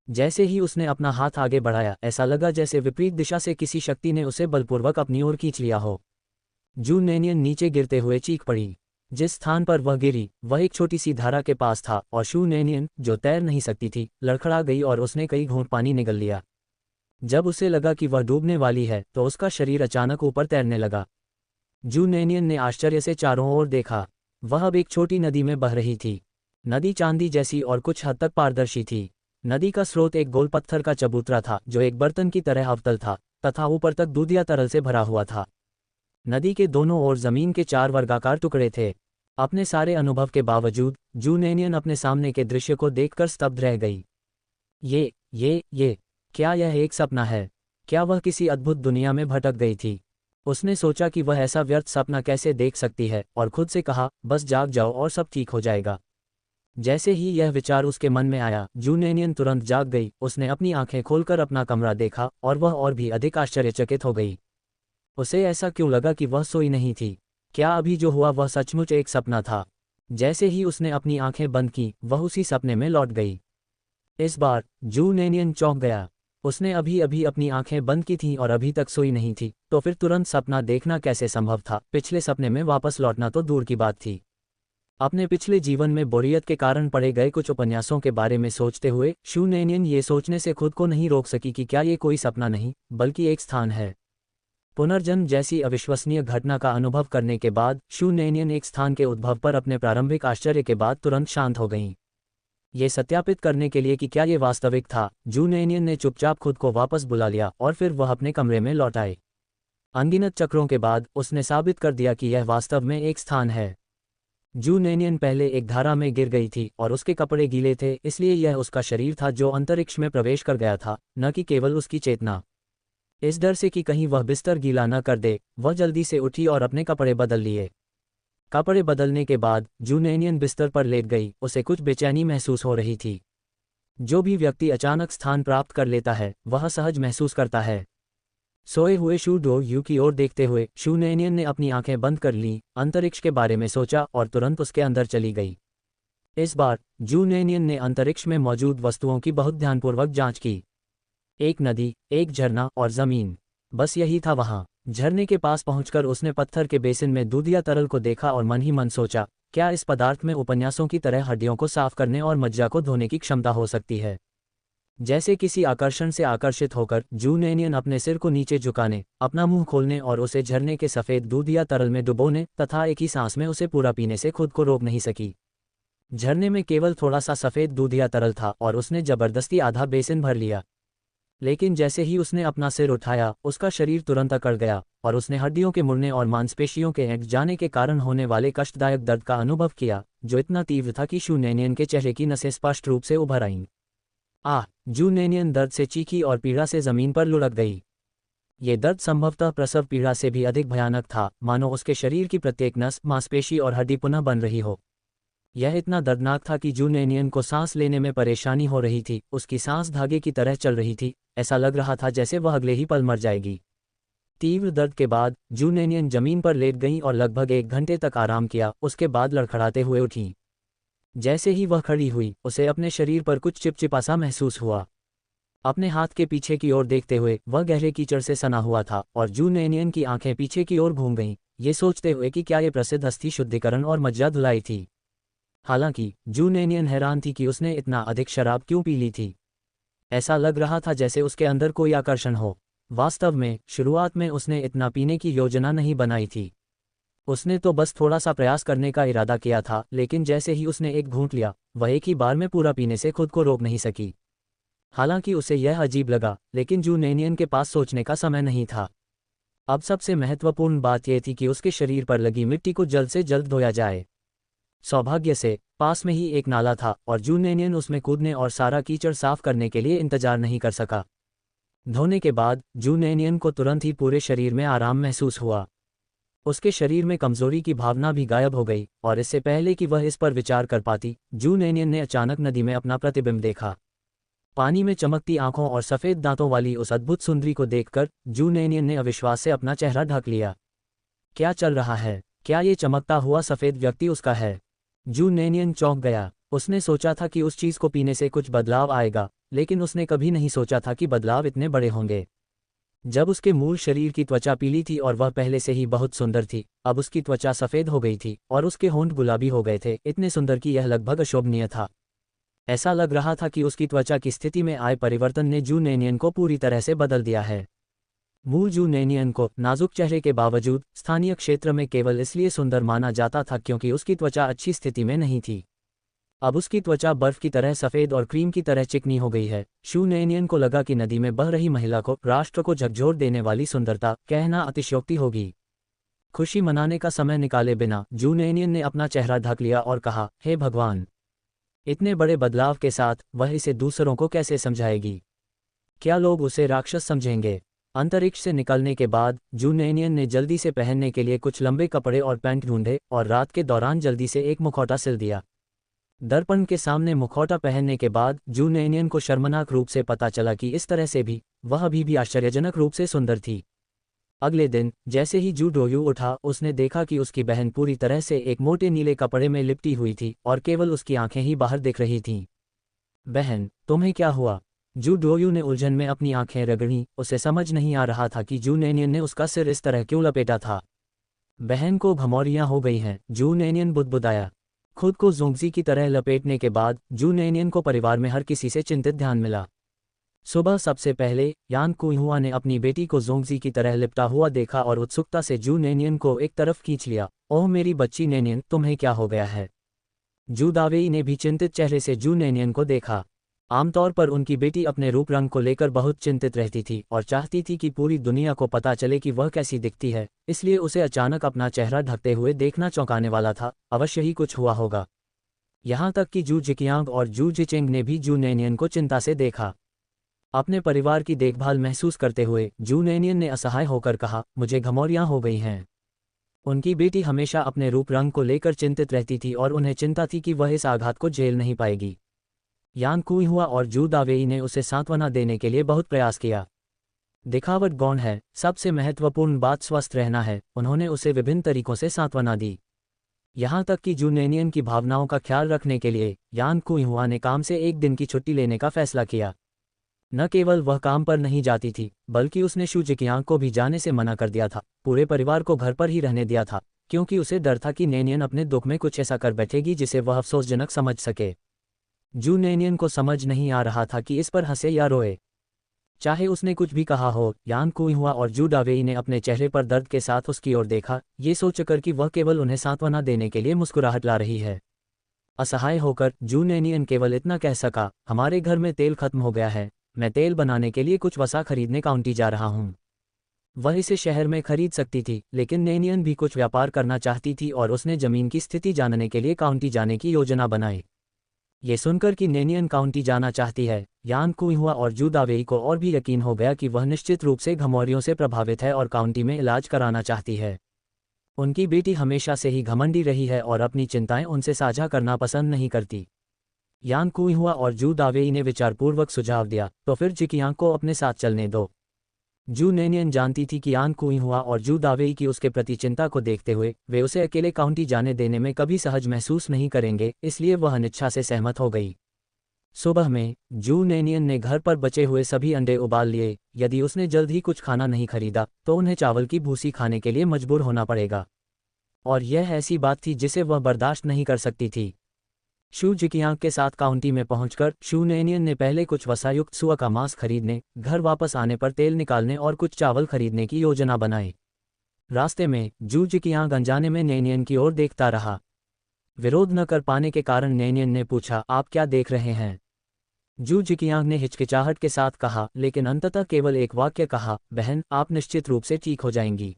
जैसे ही उसने अपना हाथ आगे बढ़ाया, ऐसा लगा जैसे विपरीत दिशा से किसी शक्ति ने उसे बलपूर्वक अपनी ओर खींच लिया हो। जू नैनियन नीचे गिरते हुए चीख पड़ी। जिस स्थान पर वह गिरी वह एक छोटी सी धारा के पास था और शू नैनियन, जो तैर नहीं सकती थी, लड़खड़ा गई और उसने कई घूंट पानी निगल लिया। जब उसे लगा कि वह डूबने वाली है तो उसका शरीर अचानक ऊपर तैरने लगा। जू नैनियन ने आश्चर्य से चारों ओर देखा। वह अब एक छोटी नदी में बह रही थी। नदी चांदी जैसी और कुछ हद तक पारदर्शी थी। नदी का स्रोत एक गोल पत्थर का चबूतरा था जो एक बर्तन की तरह अवतल था तथा ऊपर तक दूध या तरल से भरा हुआ था। नदी के दोनों ओर जमीन के 4 वर्गाकार टुकड़े थे। अपने सारे अनुभव के बावजूद जू नैनियन अपने सामने के दृश्य को देखकर स्तब्ध रह गई। ये क्या यह एक सपना है? क्या वह किसी अद्भुत दुनिया में भटक गई थी? उसने सोचा कि वह ऐसा व्यर्थ सपना कैसे देख सकती है और खुद से कहा, बस जाग जाओ और सब ठीक हो जाएगा। जैसे ही यह विचार उसके मन में आया, जू नैनियन तुरंत जाग गई। उसने अपनी आंखें खोलकर अपना कमरा देखा और वह और भी अधिक आश्चर्यचकित हो गई। उसे ऐसा क्यों लगा कि वह सोई नहीं थी? क्या अभी जो हुआ वह सचमुच एक सपना था? जैसे ही उसने अपनी आंखें बंद की, वह उसी सपने में लौट गई। इस बार जू नैनियन चौंक गया। उसने अभी अभी अपनी आंखें बंद की थीं और अभी तक सोई नहीं थी, तो फिर तुरंत सपना देखना कैसे संभव था? पिछले सपने में वापस लौटना तो दूर की बात थी। अपने पिछले जीवन में बोरियत के कारण पढ़े गए कुछ उपन्यासों के बारे में सोचते हुए शू नैनियन ये सोचने से खुद को नहीं रोक सकी कि क्या ये कोई सपना नहीं बल्कि एक स्थान है। पुनर्जन्म जैसी अविश्वसनीय घटना का अनुभव करने के बाद शू नैनियन एक स्थान के उद्भव पर अपने प्रारंभिक आश्चर्य के बाद तुरंत शांत हो गईं। ये सत्यापित करने के लिए कि क्या ये वास्तविक था, जू नैनियन ने चुपचाप खुद को वापस बुला लिया और फिर वह अपने कमरे में लौट आए। अनगिनत चक्रों के बाद उसने साबित कर दिया कि यह वास्तव में एक स्थान है। जू नैनियन पहले एक धारा में गिर गई थी और उसके कपड़े गीले थे, इसलिए यह उसका शरीर था जो अंतरिक्ष में प्रवेश कर गया था, न कि केवल उसकी चेतना। इस डर से कि कहीं वह बिस्तर गीला न कर दे, वह जल्दी से उठी और अपने कपड़े बदल लिए। कपड़े बदलने के बाद जू नेनियन बिस्तर पर लेट गई। उसे कुछ बेचैनी महसूस हो रही थी। जो भी व्यक्ति अचानक स्थान प्राप्त कर लेता है वह सहज महसूस करता है। सोए हुए शू डो यू की ओर देखते हुए शू नेनियन ने अपनी आंखें बंद कर लीं, अंतरिक्ष के बारे में सोचा और तुरंत उसके अंदर चली गई। इस बार जू नेनियन ने अंतरिक्ष में मौजूद वस्तुओं की बहुत ध्यानपूर्वक जांच की। एक नदी, एक झरना और जमीन, बस यही था वहां। झरने के पास पहुंचकर उसने पत्थर के बेसिन में दूधिया तरल को देखा और मन ही मन सोचा, क्या इस पदार्थ में उपन्यासों की तरह हड्डियों को साफ करने और मज्जा को धोने की क्षमता हो सकती है। जैसे किसी आकर्षण से आकर्षित होकर जू नेनियन अपने सिर को नीचे झुकाने, अपना मुंह खोलने और उसे झरने के सफेद दूधिया तरल में डुबोने तथा एक ही सांस में उसे पूरा पीने से खुद को रोक नहीं सकी। झरने में केवल थोड़ा सा सफेद दूधिया तरल था और उसने जबरदस्ती आधा बेसिन भर लिया। लेकिन जैसे ही उसने अपना सिर उठाया, उसका शरीर तुरंत अकड़ गया और उसने हड्डियों के मुड़ने और मांसपेशियों के हट जाने के कारण होने वाले कष्टदायक दर्द का अनुभव किया, जो इतना तीव्र था कि शू नेनियन के चेहरे की नसें स्पष्ट रूप से उभर आईं। जू नेनियन दर्द से चीखी और पीड़ा से जमीन पर लुढ़क गई। ये दर्द संभवतः प्रसव पीड़ा से भी अधिक भयानक था, मानो उसके शरीर की प्रत्येक नस, मांसपेशी और हड्डी पुनः बन रही हो। यह इतना दर्दनाक था कि जू नेनियन को सांस लेने में परेशानी हो रही थी। उसकी सांस धागे की तरह चल रही थी। ऐसा लग रहा था जैसे वह अगले ही पल मर जाएगी। तीव्र दर्द के बाद जू नेनियन जमीन पर लेट गईं और लगभग 1 घंटे तक आराम किया। उसके बाद लड़खड़ाते हुए उठी। जैसे ही वह खड़ी हुई, उसे अपने शरीर पर कुछ चिपचिपा सा महसूस हुआ। अपने हाथ के पीछे की ओर देखते हुए वह गहरे कीचड़ से सना हुआ था और जू नेनियन की आंखें पीछे की ओर घूम गईं, ये सोचते हुए कि क्या ये प्रसिद्ध अस्थि शुद्धिकरण और मज्जा धुलाई थी। हालांकि जू नेनियन हैरान थी कि उसने इतना अधिक शराब क्यों पी ली थी। ऐसा लग रहा था जैसे उसके अंदर कोई आकर्षण हो। वास्तव में शुरुआत में उसने इतना पीने की योजना नहीं बनाई थी। उसने तो बस थोड़ा सा प्रयास करने का इरादा किया था, लेकिन जैसे ही उसने एक घूंट लिया, वह एक ही बार में पूरा पीने से खुद को रोक नहीं सकी। हालांकि उसे यह अजीब लगा, लेकिन जू नेनियन के पास सोचने का समय नहीं था। अब सबसे महत्वपूर्ण बात यह थी कि उसके शरीर पर लगी मिट्टी को जल्द से जल्द धोया जाए। सौभाग्य से पास में ही एक नाला था और जू नेनियन उसमें कूदने और सारा कीचड़ साफ करने के लिए इंतजार नहीं कर सका। धोने के बाद जू नेनियन को तुरंत ही पूरे शरीर में आराम महसूस हुआ। उसके शरीर में कमजोरी की भावना भी गायब हो गई और इससे पहले कि वह इस पर विचार कर पाती, जू नेनियन ने अचानक नदी में अपना प्रतिबिंब देखा। पानी में चमकती आंखों और सफेद दांतों वाली उस अद्भुत सुंदरी को देखकर जू नेनियन ने अविश्वास से अपना चेहरा ढक लिया। क्या चल रहा है? क्या ये चमकता हुआ सफेद व्यक्ति उसका है? जू नेनियन चौंक गया। उसने सोचा था कि उस चीज को पीने से कुछ बदलाव आएगा, लेकिन उसने कभी नहीं सोचा था कि बदलाव इतने बड़े होंगे। जब उसके मूल शरीर की त्वचा पीली थी और वह पहले से ही बहुत सुंदर थी, अब उसकी त्वचा सफेद हो गई थी और उसके होंठ गुलाबी हो गए थे, इतने सुंदर कि यह लगभग अशोभनीय था। ऐसा लग रहा था कि उसकी त्वचा की स्थिति में आए परिवर्तन ने जू नेनियन को पूरी तरह से बदल दिया है। मूल जू नेनियन को नाजुक चेहरे के बावजूद स्थानीय क्षेत्र में केवल इसलिए सुंदर माना जाता था क्योंकि उसकी त्वचा अच्छी स्थिति में नहीं थी। अब उसकी त्वचा बर्फ की तरह सफेद और क्रीम की तरह चिकनी हो गई है। शू नेनियन को लगा कि नदी में बह रही महिला को राष्ट्र को झकझोर देने वाली सुंदरता कहना अतिशयोक्ति होगी। खुशी मनाने का समय निकाले बिना जू नेनियन ने अपना चेहरा ढक लिया और कहा, हे भगवान, इतने बड़े बदलाव के साथ वह इसे दूसरों को कैसे समझाएगी? क्या लोग उसे राक्षस समझेंगे? अंतरिक्ष से निकलने के बाद जू नेनियन ने जल्दी से पहनने के लिए कुछ लंबे कपड़े और पैंट ढूंढे और रात के दौरान जल्दी से एक मुखौटा सिल दिया। दर्पण के सामने मुखौटा पहनने के बाद जू नेनियन को शर्मनाक रूप से पता चला कि इस तरह से भी वह अभी भी आश्चर्यजनक रूप से सुंदर थी। अगले दिन जैसे ही जू डोयू उठा, उसने देखा कि उसकी बहन पूरी तरह से एक मोटे नीले कपड़े में लिपटी हुई थी और केवल उसकी आंखें ही बाहर दिख रही थीं। बहन, तुम्हें क्या हुआ? जू डोयू ने उलझन में अपनी आंखें रगड़ी। उसे समझ नहीं आ रहा था कि जू नेनियन ने उसका सिर इस तरह क्यों लपेटा था। बहन को भमौरियां हो गई हैं, जू नेनियन बुदबुदाया। खुद को जोंगजी की तरह लपेटने के बाद जू नेनियन को परिवार में हर किसी से चिंतित ध्यान मिला। सुबह सबसे पहले यान कुइहुआ ने अपनी बेटी को जोंगजी की तरह लिपटा हुआ देखा और उत्सुकता से जू नेनियन को एक तरफ खींच लिया। ओह मेरी बच्ची नेनियन, तुम्हें क्या हो गया है? जू दावेई ने भी चिंतित चेहरे से जू नेनियन को देखा। आमतौर पर उनकी बेटी अपने रूप रंग को लेकर बहुत चिंतित रहती थी और चाहती थी कि पूरी दुनिया को पता चले कि वह कैसी दिखती है, इसलिए उसे अचानक अपना चेहरा ढकते हुए देखना चौंकाने वाला था। अवश्य ही कुछ हुआ होगा। यहाँ तक कि जू जिकियांग और जू जिचेंग ने भी जू नेनियन को चिंता से देखा। अपने परिवार की देखभाल महसूस करते हुए जू नेनियन ने असहाय होकर कहा, मुझे घमौरियां हो गई हैं। उनकी बेटी हमेशा अपने रूप रंग को लेकर चिंतित रहती थी और उन्हें चिंता थी कि वह इस आघात को झेल नहीं पाएगी। यान कुई हुआ और जू दावेई ने उसे सांत्वना देने के लिए बहुत प्रयास किया। दिखावट गौण है, सबसे महत्वपूर्ण बात स्वस्थ रहना है, उन्होंने उसे विभिन्न तरीकों से सांत्वना दी। यहाँ तक कि जू नेनियन की भावनाओं का ख्याल रखने के लिए यान कुई हुआ ने काम से एक दिन की छुट्टी लेने का फैसला किया। न केवल वह काम पर नहीं जाती थी, बल्कि उसने शू जिकियांग को भी जाने से मना कर दिया था, पूरे परिवार को घर पर ही रहने दिया था, क्योंकि उसे डर था कि नेनियन अपने दुख में कुछ ऐसा कर बैठेगी जिसे वह अफसोसजनक समझ सके। जू नेनियन को समझ नहीं आ रहा था कि इस पर हंसे या रोए। चाहे उसने कुछ भी कहा हो, यान कुई हुआ और जू डावेई ने अपने चेहरे पर दर्द के साथ उसकी ओर देखा, ये सोचकर कि वह केवल उन्हें सांत्वना देने के लिए मुस्कुराहट ला रही है। असहाय होकर जू नेनियन केवल इतना कह सका, हमारे घर में तेल खत्म हो गया है, मैं तेल बनाने के लिए कुछ वसा खरीदने काउंटी जा रहा हूँ। वह इसे शहर में खरीद सकती थी, लेकिन नेनियन भी कुछ व्यापार करना चाहती थी और उसने जमीन की स्थिति जानने के लिए काउंटी जाने की योजना बनाई। ये सुनकर कि नेनियन काउंटी जाना चाहती है, यान कुई हुआ और जू दावेई को और भी यकीन हो गया कि वह निश्चित रूप से घमौरियों से प्रभावित है और काउंटी में इलाज कराना चाहती है। उनकी बेटी हमेशा से ही घमंडी रही है और अपनी चिंताएं उनसे साझा करना पसंद नहीं करती। यान कुई हुआ और जू दावेई ने विचारपूर्वक सुझाव दिया, तो फिर जिकियांग को अपने साथ चलने दो। जू नेनियन जानती थी कि यान कुई हुआ और जू दावेई की उसके प्रति चिंता को देखते हुए वे उसे अकेले काउंटी जाने देने में कभी सहज महसूस नहीं करेंगे, इसलिए वह अनिच्छा से सहमत हो गई। सुबह में जू नेनियन ने घर पर बचे हुए सभी अंडे उबाल लिए। यदि उसने जल्द ही कुछ खाना नहीं खरीदा तो उन्हें चावल की भूसी खाने के लिए मजबूर होना पड़ेगा, और यह ऐसी बात थी जिसे वह बर्दाश्त नहीं कर सकती थी। शू जिकियांग के साथ काउंटी में पहुंचकर शू नेनियन ने पहले कुछ वसायुक्त सुअर का मांस खरीदने, घर वापस आने पर तेल निकालने और कुछ चावल खरीदने की योजना बनाई। रास्ते में जू जिकियांग अनजाने में नेनियन की ओर देखता रहा। विरोध न कर पाने के कारण नेनियन ने पूछा, आप क्या देख रहे हैं? जू जिकियांग ने हिचकिचाहट के साथ कहा, लेकिन अंततः केवल एक वाक्य कहा, बहन, आप निश्चित रूप से ठीक हो जाएंगी।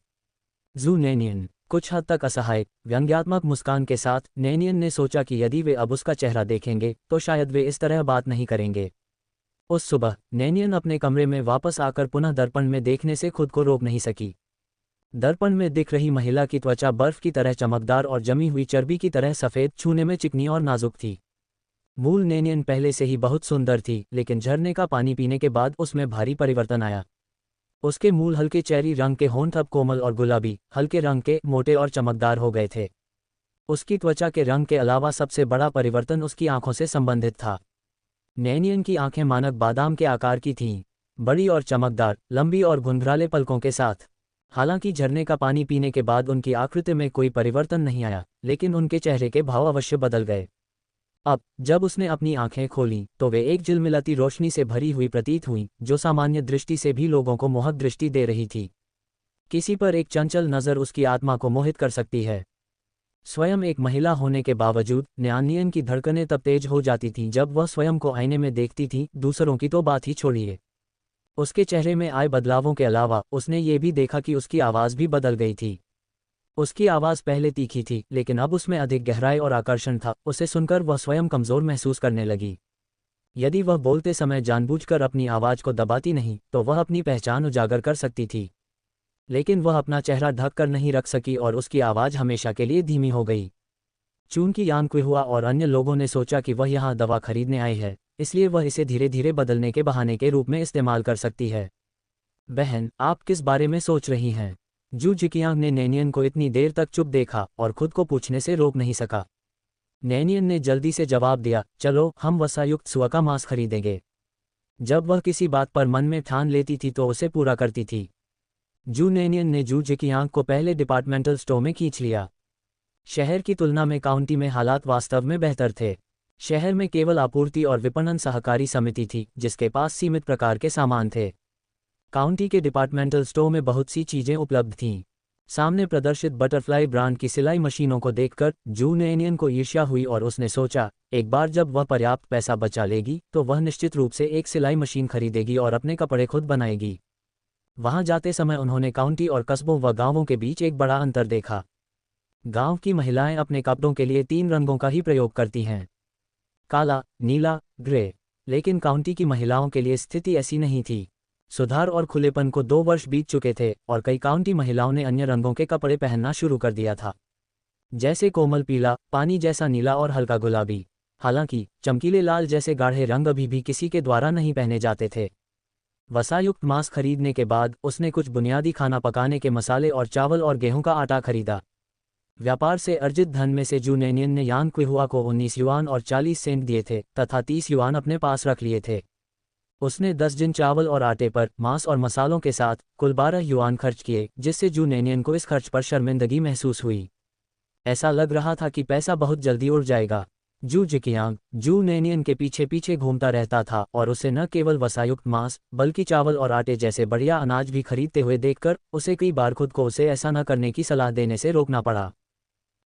जू नेनियन कुछ हद तक असहाय व्यंग्यात्मक मुस्कान के साथ, नेनियन ने सोचा कि यदि वे अब उसका चेहरा देखेंगे तो शायद वे इस तरह बात नहीं करेंगे। उस सुबह नेनियन अपने कमरे में वापस आकर पुनः दर्पण में देखने से खुद को रोक नहीं सकी। दर्पण में दिख रही महिला की त्वचा बर्फ की तरह चमकदार और जमी हुई चर्बी की तरह सफ़ेद, छूने में चिकनी और नाजुक थी। मूल नेनियन पहले से ही बहुत सुंदर थी, लेकिन झरने का पानी पीने के बाद उसमें भारी परिवर्तन आया। उसके मूल हल्के चेरी रंग के होंठ अब कोमल और गुलाबी, हल्के रंग के, मोटे और चमकदार हो गए थे। उसकी त्वचा के रंग के अलावा सबसे बड़ा परिवर्तन उसकी आंखों से संबंधित था। नेनियन की आंखें मानक बादाम के आकार की थीं, बड़ी और चमकदार, लंबी और घुंघराले पलकों के साथ। हालांकि झरने का पानी पीने के बाद उनकी आकृति में कोई परिवर्तन नहीं आया, लेकिन उनके चेहरे के भाव अवश्य बदल गए। अब जब उसने अपनी आंखें खोलीं तो वे एक झिलमिलाती रोशनी से भरी हुई प्रतीत हुईं, जो सामान्य दृष्टि से भी लोगों को मोहक दृष्टि दे रही थी। किसी पर एक चंचल नज़र उसकी आत्मा को मोहित कर सकती है। स्वयं एक महिला होने के बावजूद नेनियन की धड़कनें तब तेज हो जाती थीं जब वह स्वयं को आईने में देखती थी, दूसरों की तो बात ही छोड़िए। उसके चेहरे में आए बदलावों के अलावा उसने ये भी देखा कि उसकी आवाज़ भी बदल गई थी। उसकी आवाज़ पहले तीखी थी, लेकिन अब उसमें अधिक गहराई और आकर्षण था। उसे सुनकर वह स्वयं कमज़ोर महसूस करने लगी। यदि वह बोलते समय जानबूझकर अपनी आवाज़ को दबाती नहीं तो वह अपनी पहचान उजागर कर सकती थी, लेकिन वह अपना चेहरा ढक कर नहीं रख सकी और उसकी आवाज़ हमेशा के लिए धीमी हो गई। चूंकि यान कुई हुआ और अन्य लोगों ने सोचा कि वह यहाँ दवा खरीदने आई है, इसलिए वह इसे धीरे धीरे बदलने के बहाने के रूप में इस्तेमाल कर सकती है। बहन, आप किस बारे में सोच रही हैं? जू जिकियांग ने नेनियन को इतनी देर तक चुप देखा और खुद को पूछने से रोक नहीं सका। नेनियन ने जल्दी से जवाब दिया, चलो हम वसायुक्त सुअर का मांस खरीदेंगे। जब वह किसी बात पर मन में ठान लेती थी तो उसे पूरा करती थी। जू नेनियन ने जू जिकियांग को पहले डिपार्टमेंटल स्टोर में खींच लिया। शहर की तुलना में काउंटी में हालात वास्तव में बेहतर थे। शहर में केवल आपूर्ति और विपणन सहकारी समिति थी, जिसके पास सीमित प्रकार के सामान थे। काउंटी के डिपार्टमेंटल स्टोर में बहुत सी चीज़ें उपलब्ध थीं। सामने प्रदर्शित बटरफ्लाई ब्रांड की सिलाई मशीनों को देखकर जू नेनियन को ईर्ष्या हुई और उसने सोचा, एक बार जब वह पर्याप्त पैसा बचा लेगी तो वह निश्चित रूप से एक सिलाई मशीन खरीदेगी और अपने कपड़े खुद बनाएगी। वहां जाते समय उन्होंने काउंटी और कस्बों व गांवों के बीच एक बड़ा अंतर देखा। गांव की महिलाएं अपने कपड़ों के लिए 3 रंगों का ही प्रयोग करती हैं, काला, नीला, ग्रे। लेकिन काउंटी की महिलाओं के लिए स्थिति ऐसी नहीं थी। सुधार और खुलेपन को 2 वर्ष बीत चुके थे और कई काउंटी महिलाओं ने अन्य रंगों के कपड़े पहनना शुरू कर दिया था, जैसे कोमल पीला, पानी जैसा नीला और हल्का गुलाबी। हालांकि चमकीले लाल जैसे गाढ़े रंग अभी भी किसी के द्वारा नहीं पहने जाते थे। वसायुक्त मांस खरीदने के बाद उसने कुछ बुनियादी खाना पकाने के मसाले और चावल और गेहूं का आटा खरीदा। व्यापार से अर्जित धन में से जू नेनियन ने यांग क्विहुआ को 19 युआन और 40 सेंट दिए थे तथा 30 युआन अपने पास रख लिए थे। उसने 10 जिन चावल और आटे पर मांस और मसालों के साथ कुल 12 युआन खर्च किए, जिससे जू नेनियन को इस खर्च पर शर्मिंदगी महसूस हुई। ऐसा लग रहा था कि पैसा बहुत जल्दी उड़ जाएगा। जू जिकियांग जू नेनियन के पीछे पीछे घूमता रहता था और उसे न केवल वसायुक्त मांस बल्कि चावल और आटे जैसे बढ़िया अनाज भी खरीदते हुए देखकर उसे कई बार खुद को उसे ऐसा न करने की सलाह देने से रोकना पड़ा।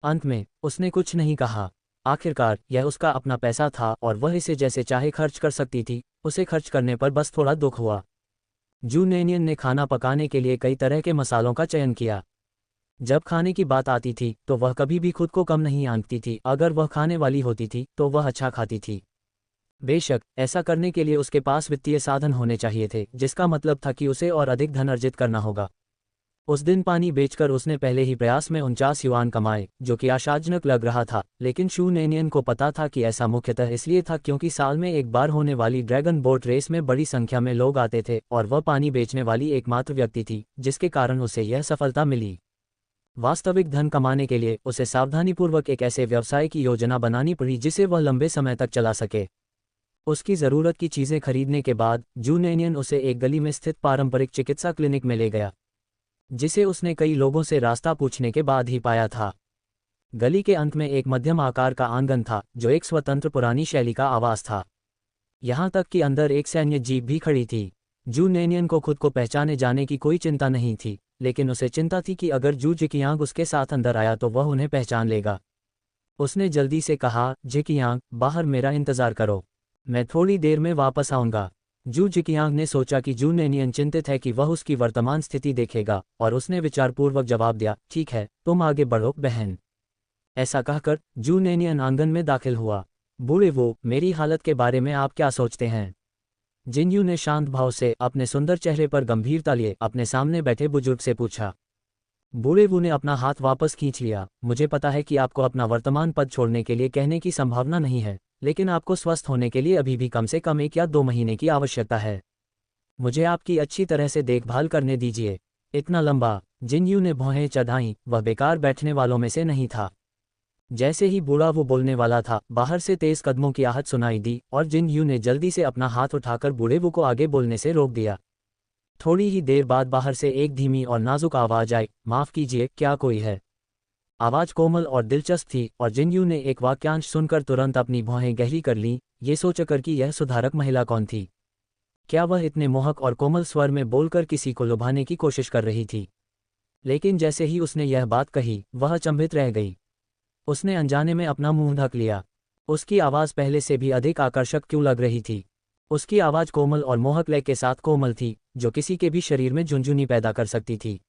अंत में उसने कुछ नहीं कहा। आखिरकार यह उसका अपना पैसा था और वह इसे जैसे चाहे खर्च कर सकती थी। उसे खर्च करने पर बस थोड़ा दुख हुआ। जू नेनियन ने खाना पकाने के लिए कई तरह के मसालों का चयन किया। जब खाने की बात आती थी तो वह कभी भी खुद को कम नहीं आंकती थी। अगर वह खाने वाली होती थी तो वह अच्छा खाती थी। बेशक ऐसा करने के लिए उसके पास वित्तीय साधन होने चाहिए थे, जिसका मतलब था कि उसे और अधिक धन अर्जित करना होगा। उस दिन पानी बेचकर उसने पहले ही प्रयास में 49 युआन कमाए, जो कि आशाजनक लग रहा था, लेकिन शू नेनियन को पता था कि ऐसा मुख्यतः इसलिए था क्योंकि साल में एक बार होने वाली ड्रैगन बोट रेस में बड़ी संख्या में लोग आते थे और वह पानी बेचने वाली एकमात्र व्यक्ति थी, जिसके कारण उसे यह सफलता मिली। वास्तविक धन कमाने के लिए उसे सावधानीपूर्वक एक ऐसे व्यवसाय की योजना बनानी पड़ी जिसे वह लंबे समय तक चला सके। उसकी ज़रूरत की चीज़ें खरीदने के बाद जू नेनियन उसे एक गली में स्थित पारंपरिक चिकित्सा क्लिनिक में ले गया, जिसे उसने कई लोगों से रास्ता पूछने के बाद ही पाया था। गली के अंत में एक मध्यम आकार का आंगन था, जो एक स्वतंत्र पुरानी शैली का आवास था। यहाँ तक कि अंदर एक सैन्य जीप भी खड़ी थी। जू नेनियन को खुद को पहचाने जाने की कोई चिंता नहीं थी, लेकिन उसे चिंता थी कि अगर जू जिकियांग उसके साथ अंदर आया तो वह उन्हें पहचान लेगा। उसने जल्दी से कहा, जिकियांग, बाहर मेरा इंतज़ार करो, मैं थोड़ी देर में वापस आऊँगा। जू जिकियांग ने सोचा कि जू नेनियन चिंतित है कि वह उसकी वर्तमान स्थिति देखेगा, और उसने विचारपूर्वक जवाब दिया, ठीक है, तुम आगे बढ़ो बहन। ऐसा कहकर जू नेनियन आंगन में दाखिल हुआ। बूढ़े वो, मेरी हालत के बारे में आप क्या सोचते हैं? जिनयू ने शांत भाव से अपने सुंदर चेहरे पर गंभीरता लिए अपने सामने बैठे बुजुर्ग से पूछा। बूढ़े वो ने अपना हाथ वापस खींच लिया। मुझे पता है कि आपको अपना वर्तमान पद छोड़ने के लिए कहने की संभावना नहीं है, लेकिन आपको स्वस्थ होने के लिए अभी भी कम से कम 1 या 2 महीने की आवश्यकता है। मुझे आपकी अच्छी तरह से देखभाल करने दीजिए। इतना लंबा, जिनयू ने भौहें चढ़ाईं, वह बेकार बैठने वालों में से नहीं था। जैसे ही बूढ़ा वो बोलने वाला था, बाहर से तेज कदमों की आहट सुनाई दी और जिनयू ने जल्दी से अपना हाथ उठाकर बूढ़े वो को आगे बोलने से रोक दिया। थोड़ी ही देर बाद बाहर से एक धीमी और नाजुक आवाज आई, माफ कीजिए, क्या कोई है? आवाज कोमल और दिलचस्प थी और जिनयू ने एक वाक्यांश सुनकर तुरंत अपनी भौहें गहरी कर लीं, ये सोचकर कि यह सुधारक महिला कौन थी। क्या वह इतने मोहक और कोमल स्वर में बोलकर किसी को लुभाने की कोशिश कर रही थी? लेकिन जैसे ही उसने यह बात कही, वह अचंभित रह गई। उसने अनजाने में अपना मुंह ढक लिया। उसकी आवाज़ पहले से भी अधिक आकर्षक क्यों लग रही थी? उसकी आवाज़ कोमल और मोहक लय के साथ कोमल थी, जो किसी के भी शरीर में झुंझुनी पैदा कर सकती थी।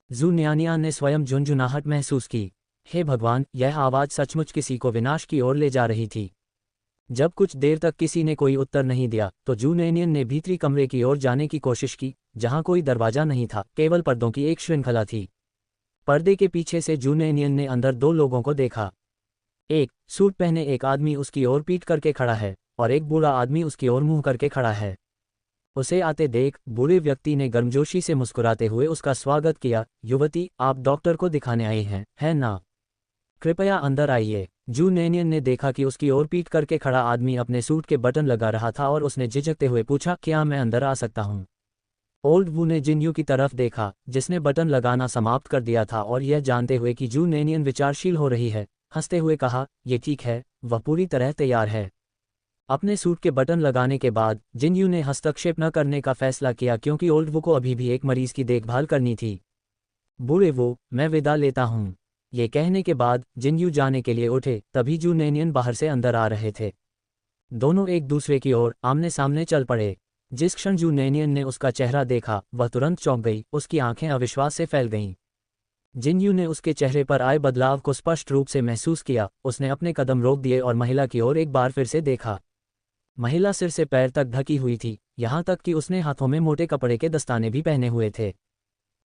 जू न्यानियान ने स्वयं झुंझुनाहट महसूस की। हे भगवान, यह आवाज़ सचमुच किसी को विनाश की ओर ले जा रही थी। जब कुछ देर तक किसी ने कोई उत्तर नहीं दिया, तो जू नेनियन ने भीतरी कमरे की ओर जाने की कोशिश की, जहां कोई दरवाजा नहीं था, केवल पर्दों की एक श्रृंखला थी। पर्दे के पीछे से जू नेनियन ने अंदर 2 लोगों को देखा। एक सूट पहने एक आदमी उसकी ओर पीट करके खड़ा है और एक बूढ़ा आदमी उसकी ओर मुंह करके खड़ा है। उसे आते देख बूढ़े व्यक्ति ने गर्मजोशी से मुस्कुराते हुए उसका स्वागत किया। युवती, आप डॉक्टर को दिखाने आई हैं, है ना? कृपया अंदर आइए। जू नेनियन ने देखा कि उसकी ओर पीट करके खड़ा आदमी अपने सूट के बटन लगा रहा था और उसने झिझकते हुए पूछा, क्या मैं अंदर आ सकता हूँ? ओल्ड वू ने जिनयू की तरफ देखा, जिसने बटन लगाना समाप्त कर दिया था, और यह जानते हुए कि जू नेनियन विचारशील हो रही है, हंसते हुए कहा, ये ठीक है, वह पूरी तरह तैयार है। अपने सूट के बटन लगाने के बाद जिनयू ने हस्तक्षेप न करने का फैसला किया, क्योंकि ओल्ड वू को अभी भी एक मरीज की देखभाल करनी थी। बूढ़े वो, मैं विदा लेता हूँ। ये कहने के बाद जिनयू जाने के लिए उठे, तभी जू नेनियन बाहर से अंदर आ रहे थे। दोनों एक दूसरे की ओर आमने सामने चल पड़े। जिस क्षण जू नेनियन ने उसका चेहरा देखा, वह तुरंत चौंक गई। उसकी आंखें अविश्वास से फैल गईं। जिनयू ने उसके चेहरे पर आए बदलाव को स्पष्ट रूप से महसूस किया। उसने अपने कदम रोक दिए और महिला की ओर एक बार फिर से देखा। महिला सिर से पैर तक ढकी हुई थी, यहाँ तक कि उसने हाथों में मोटे कपड़े के दस्ताने भी पहने हुए थे।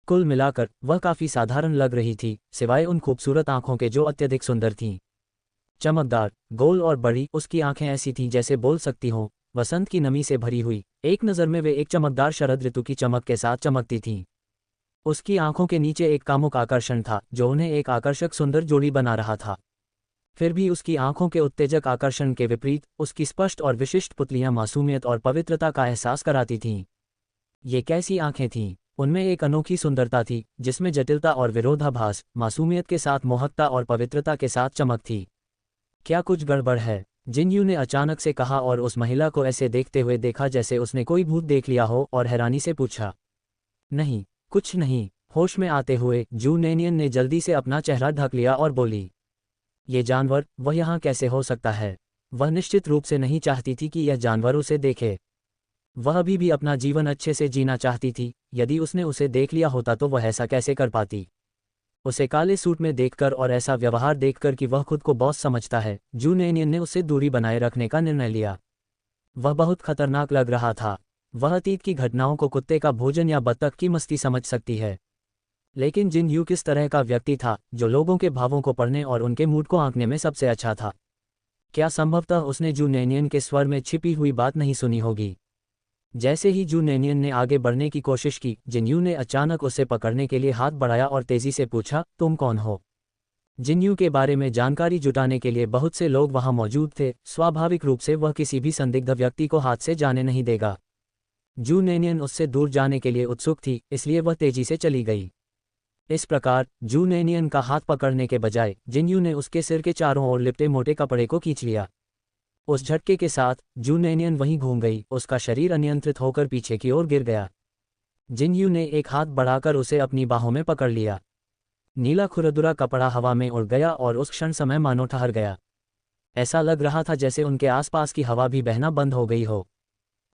कुल मिलाकर वह काफ़ी साधारण लग रही थी, सिवाय उन खूबसूरत आंखों के जो अत्यधिक सुंदर थीं। चमकदार, गोल और बड़ी उसकी आंखें ऐसी थीं जैसे बोल सकती हों, वसंत की नमी से भरी हुई। एक नज़र में वे एक चमकदार शरद ऋतु की चमक के साथ चमकती थीं। उसकी आंखों के नीचे एक कामुक आकर्षण था जो उन्हें एक आकर्षक सुंदर जोड़ी बना रहा था। फिर भी उसकी आंखों के उत्तेजक आकर्षण के विपरीत उसकी स्पष्ट और विशिष्ट पुतलियां मासूमियत और पवित्रता का एहसास कराती थीं। ये कैसी आंखें थीं? उनमें एक अनोखी सुंदरता थी जिसमें जटिलता और विरोधाभास, मासूमियत के साथ मोहकता और पवित्रता के साथ चमक थी। क्या कुछ गड़बड़ है? जिनयू ने अचानक से कहा और उस महिला को ऐसे देखते हुए देखा जैसे उसने कोई भूत देख लिया हो और हैरानी से पूछा। नहीं, कुछ नहीं। होश में आते हुए जू नैनियन ने जल्दी से अपना चेहरा ढक लिया और बोली, ये जानवर, वह यहाँ कैसे हो सकता है? वह निश्चित रूप से नहीं चाहती थी कि यह जानवर उसे देखे। वह अभी भी अपना जीवन अच्छे से जीना चाहती थी। यदि उसने उसे देख लिया होता तो वह ऐसा कैसे कर पाती? उसे काले सूट में देखकर और ऐसा व्यवहार देखकर कि वह खुद को बॉस समझता है, जू नैनियन ने उससे दूरी बनाए रखने का निर्णय लिया। वह बहुत खतरनाक लग रहा था। वह अतीत की घटनाओं को कुत्ते का भोजन या बत्तख की मस्ती समझ सकती है, लेकिन जिनयू किस तरह का व्यक्ति था जो लोगों के भावों को पढ़ने और उनके मूड को आंकने में सबसे अच्छा था? क्या संभवतः उसने जू नैनियन के स्वर में छिपी हुई बात नहीं सुनी होगी? जैसे ही जू नैनियन ने आगे बढ़ने की कोशिश की, जिनयू ने अचानक उसे पकड़ने के लिए हाथ बढ़ाया और तेजी से पूछा, तुम कौन हो? जिनयू के बारे में जानकारी जुटाने के लिए बहुत से लोग वहां मौजूद थे। स्वाभाविक रूप से वह किसी भी संदिग्ध व्यक्ति को हाथ से जाने नहीं देगा। जू नैनियन उससे दूर जाने के लिए उत्सुक थी, इसलिए वह तेजी से चली गई। इस प्रकार जू नैनियन का हाथ पकड़ने के बजाय जिनयू ने उसके सिर के चारों ओर लिपटे मोटे कपड़े को खींच लिया। उस झटके के साथ जू नैनियन वहीं घूम गई, उसका शरीर अनियंत्रित होकर पीछे की ओर गिर गया। जिनयू ने एक हाथ बढ़ाकर उसे अपनी बाहों में पकड़ लिया। नीला खुरदुरा कपड़ा हवा में उड़ गया और उस क्षण समय मानो ठहर गया। ऐसा लग रहा था जैसे उनके आसपास की हवा भी बहना बंद हो गई हो।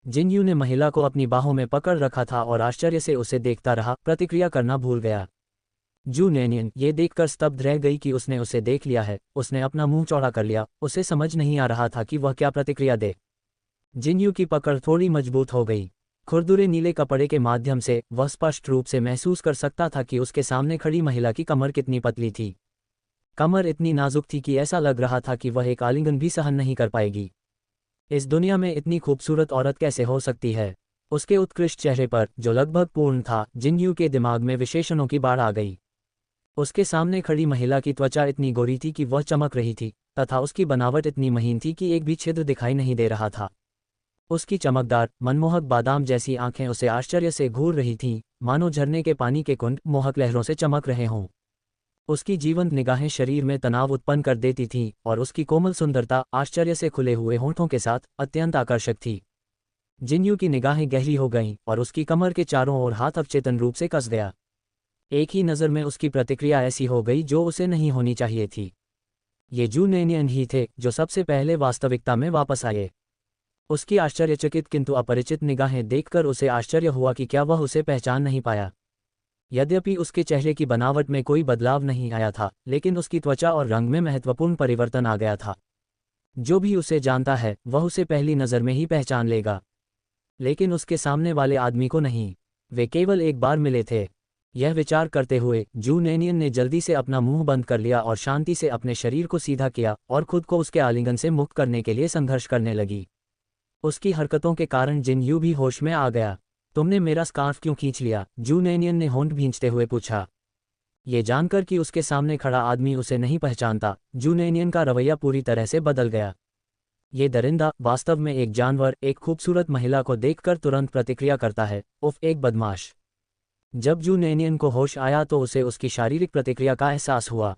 जिनयू ने महिला को अपनी बाहों में पकड़ रखा था और आश्चर्य से उसे देखता रहा, प्रतिक्रिया करना भूल गया। जू नैनियन ये देखकर स्तब्ध रह गई कि उसने उसे देख लिया है। उसने अपना मुंह चौड़ा कर लिया, उसे समझ नहीं आ रहा था कि वह क्या प्रतिक्रिया दे। जिनयू की पकड़ थोड़ी मजबूत हो गई। खुरदुरे नीले कपड़े के माध्यम से वह स्पष्ट रूप से महसूस कर सकता था कि उसके सामने खड़ी महिला की कमर कितनी पतली थी। कमर इतनी नाजुक थी कि ऐसा लग रहा था कि वह एक आलिंगन भी सहन नहीं कर पाएगी। इस दुनिया में इतनी खूबसूरत औरत कैसे हो सकती है? उसके उत्कृष्ट चेहरे पर, जो लगभग पूर्ण था, जिनयू के दिमाग में विशेषणों की बाढ़ आ गई। उसके सामने खड़ी महिला की त्वचा इतनी गोरी थी कि वह चमक रही थी, तथा उसकी बनावट इतनी महीन थी कि एक भी छिद्र दिखाई नहीं दे रहा था। उसकी चमकदार, मनमोहक बादाम जैसी आंखें उसे आश्चर्य से घूर रही थीं, मानो झरने के पानी के कुंड मोहक लहरों से चमक रहे हों। उसकी जीवंत निगाहें शरीर में तनाव उत्पन्न कर देती थीं और उसकी कोमल सुंदरता आश्चर्य से खुले हुए होंठों के साथ अत्यंत आकर्षक थी। जिनयू की निगाहें गहरी हो गईं और उसकी कमर के चारों ओर हाथ अवचेतन रूप से कस गया। एक ही नज़र में उसकी प्रतिक्रिया ऐसी हो गई जो उसे नहीं होनी चाहिए थी। ये जू नैनियन ही थे जो सबसे पहले वास्तविकता में वापस आए। उसकी आश्चर्यचकित किंतु अपरिचित निगाहें देखकर उसे आश्चर्य हुआ कि क्या वह उसे पहचान नहीं पाया। यद्यपि उसके चेहरे की बनावट में कोई बदलाव नहीं आया था, लेकिन उसकी त्वचा और रंग में महत्वपूर्ण परिवर्तन आ गया था। जो भी उसे जानता है वह उसे पहली नज़र में ही पहचान लेगा, लेकिन उसके सामने वाले आदमी को नहीं। वे केवल एक बार मिले थे। यह विचार करते हुए जू नैनियन ने जल्दी से अपना मुंह बंद कर लिया और शांति से अपने शरीर को सीधा किया और खुद को उसके आलिंगन से मुक्त करने के लिए संघर्ष करने लगी। उसकी हरकतों के कारण जिनयू भी होश में आ गया। तुमने मेरा स्कार्फ क्यों खींच लिया? जू नैनियन ने होंठ भींचते हुए पूछा। ये जानकर कि उसके सामने खड़ा आदमी उसे नहीं पहचानता, जू नैनियन का रवैया पूरी तरह से बदल गया। ये दरिंदा वास्तव में एक जानवर एक खूबसूरत महिला को देखकर तुरंत प्रतिक्रिया करता है, उफ, एक बदमाश। जब जू नैनियन को होश आया तो उसे उसकी शारीरिक प्रतिक्रिया का एहसास हुआ।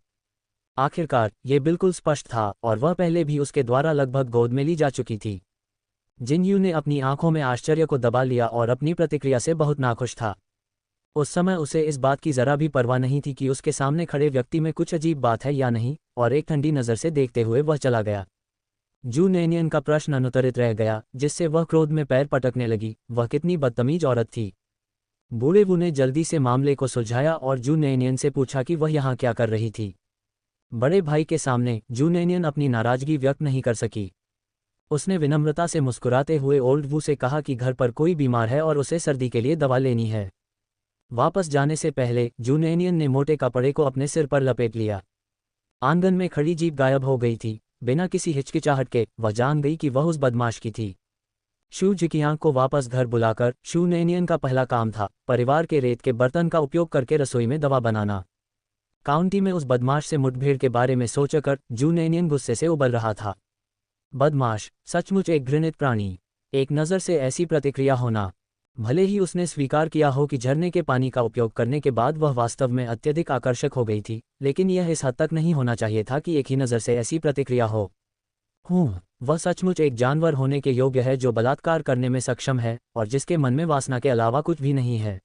आखिरकार ये बिल्कुल स्पष्ट था और वह पहले भी उसके द्वारा लगभग गोद में ली जा चुकी थी। जिनयू ने अपनी आंखों में आश्चर्य को दबा लिया और अपनी प्रतिक्रिया से बहुत नाखुश था। उस समय उसे इस बात की जरा भी परवाह नहीं थी कि उसके सामने खड़े व्यक्ति में कुछ अजीब बात है या नहीं, और एक ठंडी नज़र से देखते हुए वह चला गया। जू नैनियन का प्रश्न अनुत्तरित रह गया, जिससे वह क्रोध में पैर पटकने लगी। वह कितनी बदतमीज औरत थी। बूढ़े वू ने जल्दी से मामले को सुलझाया और जू नैनियन से पूछा कि वह यहाँ क्या कर रही थी। बड़े भाई के सामने जू नैनियन अपनी नाराजगी व्यक्त नहीं कर सकी। उसने विनम्रता से मुस्कुराते हुए ओल्ड वू से कहा कि घर पर कोई बीमार है और उसे सर्दी के लिए दवा लेनी है। वापस जाने से पहले जूनेनियन ने मोटे कपड़े को अपने सिर पर लपेट लिया। आंगन में खड़ी जीप गायब हो गई थी। बिना किसी हिचकिचाहट के वह जान गई कि वह उस बदमाश की थी। शू जिकियांग को वापस घर बुलाकर शूनेनियन का पहला काम था परिवार के रेत के बर्तन का उपयोग करके रसोई में दवा बनाना। काउंटी में उस बदमाश से मुठभेड़ के बारे में सोचकर जूनेनियन गुस्से से उबल रहा था। बदमाश सचमुच एक घृणित प्राणी। एक नज़र से ऐसी प्रतिक्रिया होना। भले ही उसने स्वीकार किया हो कि झरने के पानी का उपयोग करने के बाद वह वास्तव में अत्यधिक आकर्षक हो गई थी, लेकिन यह इस हद तक नहीं होना चाहिए था कि एक ही नज़र से ऐसी प्रतिक्रिया हो। वह सचमुच एक जानवर होने के योग्य है जो बलात्कार करने में सक्षम है और जिसके मन में वासना के अलावा कुछ भी नहीं है।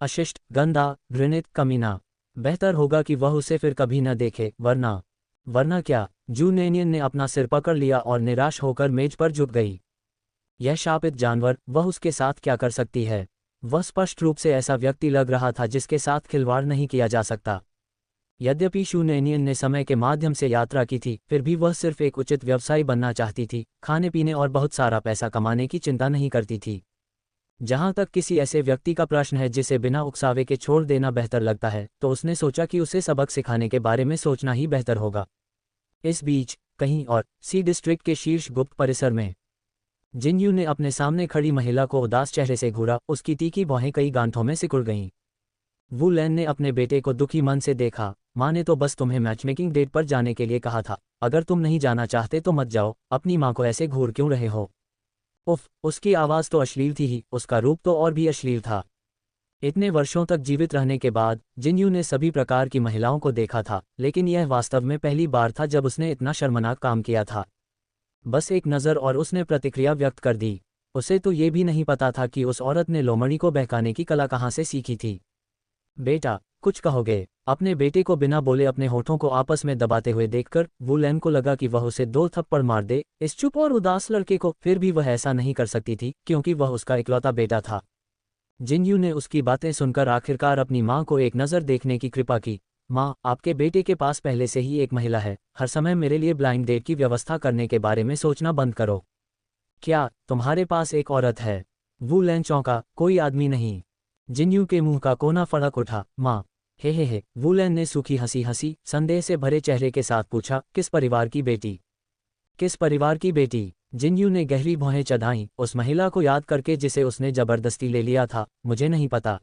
अशिष्ट, गंदा, घृणित, कमीना। बेहतर होगा कि वह उसे फिर कभी न देखे, वरना क्या? जूनेनियन ने अपना सिर पकड़ लिया और निराश होकर मेज पर झुक गई। यह शापित जानवर, वह उसके साथ क्या कर सकती है? वह स्पष्ट रूप से ऐसा व्यक्ति लग रहा था जिसके साथ खिलवाड़ नहीं किया जा सकता। यद्यपि शूनेनियन ने समय के माध्यम से यात्रा की थी, फिर भी वह सिर्फ एक उचित व्यवसायी बनना चाहती थी, खाने पीने और बहुत सारा पैसा कमाने की चिंता नहीं करती थी। जहां तक किसी ऐसे व्यक्ति का प्रश्न है जिसे बिना उकसावे के छोड़ देना बेहतर लगता है, तो उसने सोचा कि उसे सबक सिखाने के बारे में सोचना ही बेहतर होगा। इस बीच कहीं और सी डिस्ट्रिक्ट के शीर्ष गुप्त परिसर में जिनयू ने अपने सामने खड़ी महिला को उदास चेहरे से घूरा। उसकी तीखी भौहें कई गांठों में सिकुड़ गईं। वू लैन ने अपने बेटे को दुखी मन से देखा। माँ ने तो बस तुम्हें मैचमेकिंग डेट पर जाने के लिए कहा था। अगर तुम नहीं जाना चाहते तो मत जाओ। अपनी माँ को ऐसे घूर क्यों रहे हो? उफ, उसकी आवाज़ तो अश्लील थी ही, उसका रूप तो और भी अश्लील था। इतने वर्षों तक जीवित रहने के बाद जिनयू ने सभी प्रकार की महिलाओं को देखा था, लेकिन यह वास्तव में पहली बार था जब उसने इतना शर्मनाक काम किया था। बस एक नज़र और उसने प्रतिक्रिया व्यक्त कर दी। उसे तो ये भी नहीं पता था कि उस औरत ने लोमड़ी को बहकाने की कला कहाँ से सीखी थी। बेटा, कुछ कहोगे? अपने बेटे को बिना बोले अपने होठों को आपस में दबाते हुए देखकर वू लैन को लगा कि वह उसे 2 थप्पड़ मार दे, इस चुप और उदास लड़के को। फिर भी वह ऐसा नहीं कर सकती थी क्योंकि वह उसका इकलौता बेटा था। जिनयू ने उसकी बातें सुनकर आखिरकार अपनी माँ को एक नज़र देखने की कृपा की। माँ, आपके बेटे के पास पहले से ही एक महिला है। हर समय मेरे लिए ब्लाइंड डेट की व्यवस्था करने के बारे में सोचना बंद करो। क्या तुम्हारे पास एक औरत है? वू लैन चौंका। कोई आदमी नहीं। जिनयू के मुंह का कोना फड़क उठा। माँ, हे। वू लैन ने सूखी हंसी हंसी संदेह से भरे चेहरे के साथ पूछा, किस परिवार की बेटी? किस परिवार की बेटी? जिनयू ने गहरी भौहें चढ़ाईं, उस महिला को याद करके जिसे उसने जबरदस्ती ले लिया था। मुझे नहीं पता,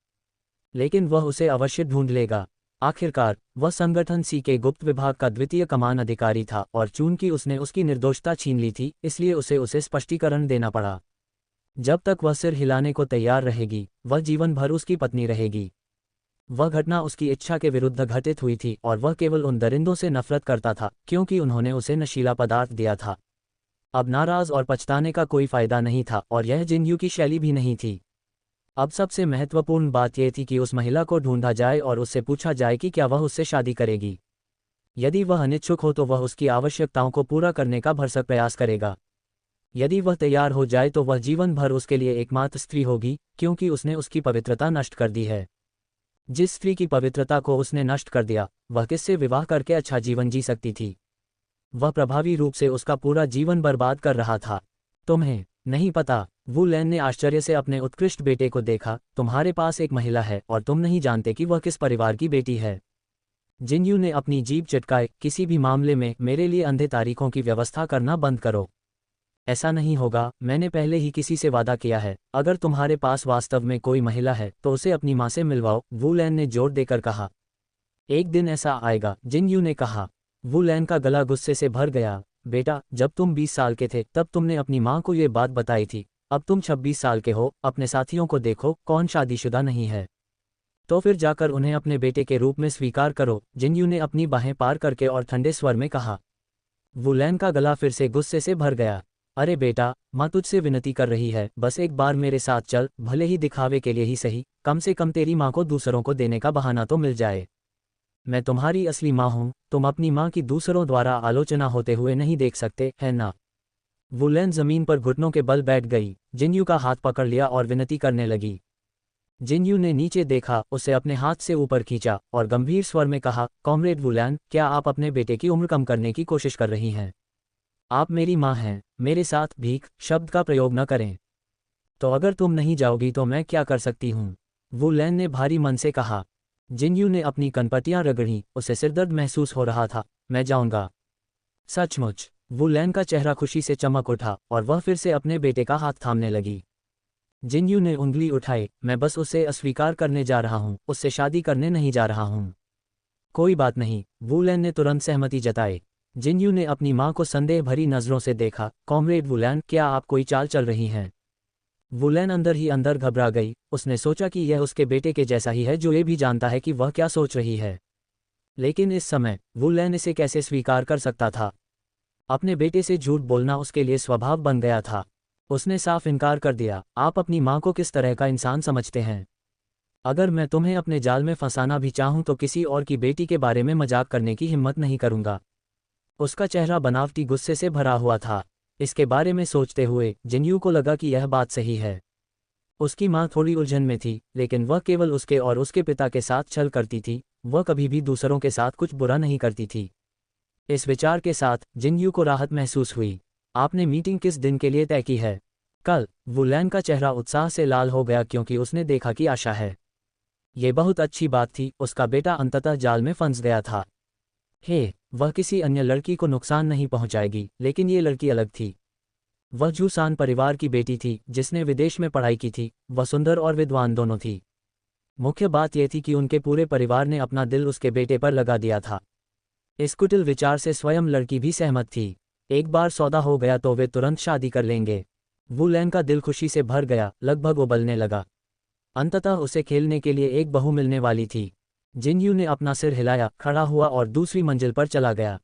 लेकिन वह उसे अवश्य ढूंढ लेगा। आखिरकार वह संगठन सी के गुप्त विभाग का द्वितीय कमान अधिकारी था और चूंकि उसने उसकी निर्दोषता छीन ली थी, इसलिए उसे स्पष्टीकरण देना पड़ा। जब तक वह सिर हिलाने को तैयार रहेगी, वह जीवन भर उसकी पत्नी रहेगी। वह घटना उसकी इच्छा के विरुद्ध घटित हुई थी और वह केवल उन दरिंदों से नफरत करता था क्योंकि उन्होंने उसे नशीला पदार्थ दिया था। अब नाराज और पछताने का कोई फायदा नहीं था और यह जिनयू की शैली भी नहीं थी। अब सबसे महत्वपूर्ण बात यह थी कि उस महिला को ढूंढा जाए और उससे पूछा जाए कि क्या वह उससे शादी करेगी। यदि वह अनिच्छुक हो तो वह उसकी आवश्यकताओं को पूरा करने का भरसक प्रयास करेगा। यदि वह तैयार हो जाए तो वह जीवन भर उसके लिए एकमात्र स्त्री होगी, क्योंकि उसने उसकी पवित्रता नष्ट कर दी है। जिस स्त्री की पवित्रता को उसने नष्ट कर दिया, वह किससे विवाह करके अच्छा जीवन जी सकती थी? वह प्रभावी रूप से उसका पूरा जीवन बर्बाद कर रहा था। तुम्हें नहीं पता? वू लैन ने आश्चर्य से अपने उत्कृष्ट बेटे को देखा। तुम्हारे पास एक महिला है और तुम नहीं जानते कि वह किस परिवार की बेटी है? जिनयू ने अपनी जीभ चटकाए। किसी भी मामले में मेरे लिए अंधे तारीखों की व्यवस्था करना बंद करो। ऐसा नहीं होगा। मैंने पहले ही किसी से वादा किया है। अगर तुम्हारे पास वास्तव में कोई महिला है तो उसे अपनी माँ से मिलवाओ, वू लैन ने जोर देकर कहा। एक दिन ऐसा आएगा, जिनयू ने कहा। वू लैन का गला गुस्से से भर गया। बेटा, जब तुम 20 साल के थे तब तुमने अपनी माँ को ये बात बताई थी। अब तुम 26 साल के हो। अपने साथियों को देखो, कौन शादीशुदा नहीं है? तो फिर जाकर उन्हें अपने बेटे के रूप में स्वीकार करो, जिनयू ने अपनी बाहें पार करके और ठंडे स्वर में कहा। वू लैन का गला फिर से गुस्से से भर गया। अरे बेटा, माँ तुझसे विनती कर रही है, बस एक बार मेरे साथ चल, भले ही दिखावे के लिए ही सही। कम से कम तेरी माँ को दूसरों को देने का बहाना तो मिल जाए। मैं तुम्हारी असली माँ हूँ। तुम अपनी माँ की दूसरों द्वारा आलोचना होते हुए नहीं देख सकते, है ना? वू लैन जमीन पर घुटनों के बल बैठ गई, जिनयू का हाथ पकड़ लिया और विनती करने लगी। जिनयू ने नीचे देखा, उसे अपने हाथ से ऊपर खींचा और गंभीर स्वर में कहा, कॉमरेड वू लैन, क्या आप अपने बेटे की उम्र कम करने की कोशिश कर रही हैं? आप मेरी माँ हैं, मेरे साथ भीख शब्द का प्रयोग न करें। तो अगर तुम नहीं जाओगी तो मैं क्या कर सकती हूँ? वू लैन ने भारी मन से कहा। जिनयू ने अपनी कनपटियां रगड़ी, उसे सिरदर्द महसूस हो रहा था। मैं जाऊंगा। सचमुच? वू लैन का चेहरा खुशी से चमक उठा और वह फिर से अपने बेटे का हाथ थामने लगी। जिनयू ने उंगली उठाई। मैं बस उसे अस्वीकार करने जा रहा हूँ, उससे शादी करने नहीं जा रहा हूँ। कोई बात नहीं, वू लैन ने तुरंत सहमति जताई। जिनयू ने अपनी माँ को संदेह भरी नज़रों से देखा। कॉमरेड वू लैन, क्या आप कोई चाल चल रही हैं? वू लैन अंदर ही अंदर घबरा गई। उसने सोचा कि यह उसके बेटे के जैसा ही है, जो ये भी जानता है कि वह क्या सोच रही है। लेकिन इस समय वू लैन इसे कैसे स्वीकार कर सकता था? अपने बेटे से झूठ बोलना उसके लिए स्वभाव बन गया था। उसने साफ इनकार कर दिया। आप अपनी माँ को किस तरह का इंसान समझते हैं? अगर मैं तुम्हें अपने जाल में फंसाना भी चाहूं तो किसी और की बेटी के बारे में मजाक करने की हिम्मत नहीं करूंगा। उसका चेहरा बनावटी गुस्से से भरा हुआ था। इसके बारे में सोचते हुए जिनयू को लगा कि यह बात सही है। उसकी माँ थोड़ी उलझन में थी, लेकिन वह केवल उसके और उसके पिता के साथ छल करती थी। वह कभी भी दूसरों के साथ कुछ बुरा नहीं करती थी। इस विचार के साथ जिनयू को राहत महसूस हुई। आपने मीटिंग किस दिन के लिए तय की है? कल। वू लैन का चेहरा उत्साह से लाल हो गया क्योंकि उसने देखा कि आशा है। ये बहुत अच्छी बात थी, उसका बेटा अंततः जाल में फंस गया था। हे, वह किसी अन्य लड़की को नुकसान नहीं पहुंचाएगी, लेकिन ये लड़की अलग थी। वह जूसान परिवार की बेटी थी, जिसने विदेश में पढ़ाई की थी। वह सुंदर और विद्वान दोनों थी। मुख्य बात यह थी कि उनके पूरे परिवार ने अपना दिल उसके बेटे पर लगा दिया था। इस कुटिल विचार से स्वयं लड़की भी सहमत थी। एक बार सौदा हो गया तो वे तुरंत शादी कर लेंगे। वू लैन का दिल खुशी से भर गया, लगभग उबलने लगा। अंततः उसे खेलने के लिए एक बहू मिलने वाली थी। जिनयू ने अपना सिर हिलाया, खड़ा हुआ और दूसरी मंजिल पर चला गया।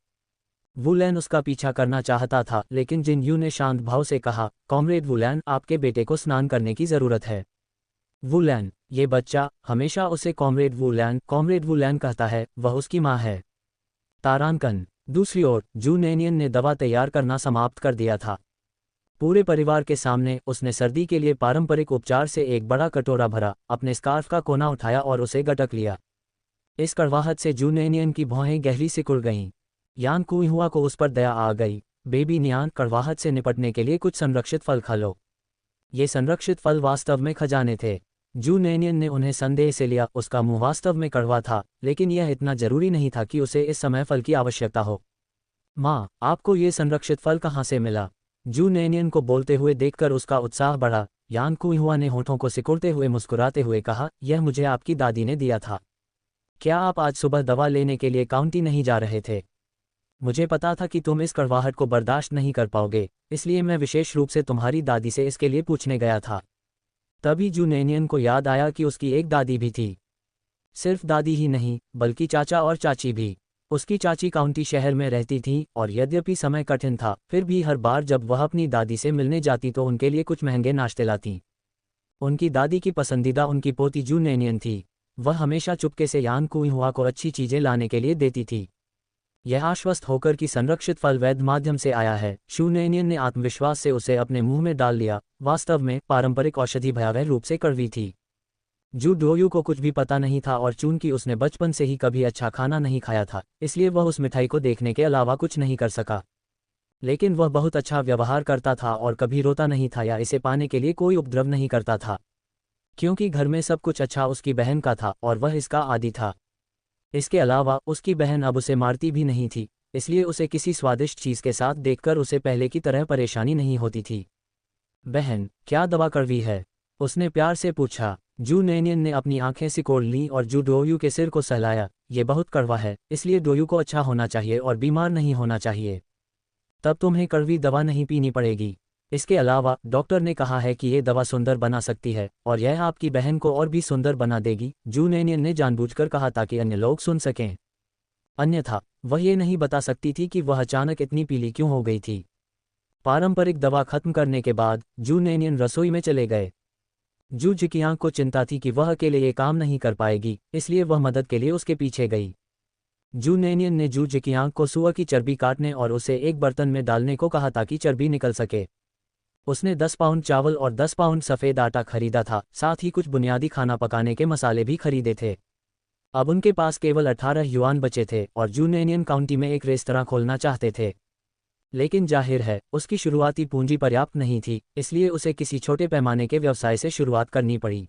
वू लैन उसका पीछा करना चाहता था, लेकिन जिनयू ने शांत भाव से कहा, कॉमरेड वू लैन, आपके बेटे को स्नान करने की ज़रूरत है। वू लैन, ये बच्चा हमेशा उसे कॉमरेड वू लैन कहता है। वह उसकी माँ है। तारांकन। दूसरी ओर जू नैनियन ने दवा तैयार करना समाप्त कर दिया था। पूरे परिवार के सामने उसने सर्दी के लिए पारंपरिक उपचार से एक बड़ा कटोरा भरा, अपने स्कार्फ का कोना उठाया और उसे गटक लिया। इस कड़वाहट से जू नैनियन की भौहें गहरी सिकुड़ गईं। यान कुइहुआ को उस पर दया आ गई। बेबी नियान, कड़वाहट से निपटने के लिए कुछ संरक्षित फल खा लो। ये संरक्षित फल वास्तव में खजाने थे। जू नैनियन ने उन्हें संदेह से लिया। उसका मुंह वास्तव में कड़वा था, लेकिन यह इतना जरूरी नहीं था कि उसे इस समय फल की आवश्यकता हो। माँ, आपको ये संरक्षित फल कहाँ से मिला? जू नैनियन को बोलते हुए देखकर उसका उत्साह बढ़ा। यान कुइहुआ ने होठों को सिकुड़ते हुए मुस्कुराते हुए कहा, यह मुझे आपकी दादी ने दिया था। क्या आप आज सुबह दवा लेने के लिए काउंटी नहीं जा रहे थे? मुझे पता था कि तुम इस कड़वाहट को बर्दाश्त नहीं कर पाओगे, इसलिए मैं विशेष रूप से तुम्हारी दादी से इसके लिए पूछने गया था। तभी जू नैनियन को याद आया कि उसकी एक दादी भी थी। सिर्फ दादी ही नहीं, बल्कि चाचा और चाची भी। उसकी चाची काउंटी शहर में रहती थी, और यद्यपि समय कठिन था, फिर भी हर बार जब वह अपनी दादी से मिलने जाती तो उनके लिए कुछ महंगे नाश्ते लाती। उनकी दादी की पसंदीदा उनकी पोती जू नैनियन थी। वह हमेशा चुपके से यान कुइहुआ को अच्छी चीजें लाने के लिए देती थी। यह आश्वस्त होकर कि संरक्षित फल वैध माध्यम से आया है, शू नैनियन ने आत्मविश्वास से उसे अपने मुंह में डाल लिया। वास्तव में पारंपरिक औषधि भयावह रूप से कड़वी थी। जू डोयू को कुछ भी पता नहीं था, और चूंकि उसने बचपन से ही कभी अच्छा खाना नहीं खाया था, इसलिए वह उस मिठाई को देखने के अलावा कुछ नहीं कर सका। लेकिन वह बहुत अच्छा व्यवहार करता था और कभी रोता नहीं था या इसे पाने के लिए कोई उपद्रव नहीं करता था। क्योंकि घर में सब कुछ अच्छा उसकी बहन का था और वह इसका आदी था। इसके अलावा उसकी बहन अब उसे मारती भी नहीं थी, इसलिए उसे किसी स्वादिष्ट चीज़ के साथ देखकर उसे पहले की तरह परेशानी नहीं होती थी। बहन, क्या दवा कड़वी है? उसने प्यार से पूछा। जू नैनियन ने अपनी आंखें सिकोड़ लीं और जू डोयू के सिर को सहलाया। ये बहुत कड़वा है, इसलिए डोयू को अच्छा होना चाहिए और बीमार नहीं होना चाहिए। तब तुम्हें कड़वी दवा नहीं पीनी पड़ेगी। इसके अलावा डॉक्टर ने कहा है कि ये दवा सुंदर बना सकती है, और यह आपकी बहन को और भी सुंदर बना देगी। जू नैनियन ने जानबूझकर कहा ताकि अन्य लोग सुन सकें। अन्यथा वह ये नहीं बता सकती थी कि वह अचानक इतनी पीली क्यों हो गई थी। पारंपरिक दवा खत्म करने के बाद जू नैनियन रसोई में चले गए। जू जिकियांग को चिंता थी कि वह अकेले ये काम नहीं कर पाएगी, इसलिए वह मदद के लिए उसके पीछे गई। जू नैनियन ने जू जिकियांग को सुअर की चर्बी काटने और उसे एक बर्तन में डालने को कहा ताकि चर्बी निकल सके। उसने 10 पाउंड चावल और 10 पाउंड सफ़ेद आटा खरीदा था, साथ ही कुछ बुनियादी खाना पकाने के मसाले भी खरीदे थे। अब उनके पास केवल 18 युआन बचे थे और जू नैनियन काउंटी में एक रेस्तरां खोलना चाहते थे। लेकिन जाहिर है उसकी शुरुआती पूंजी पर्याप्त नहीं थी, इसलिए उसे किसी छोटे पैमाने के व्यवसाय से शुरुआत करनी पड़ी।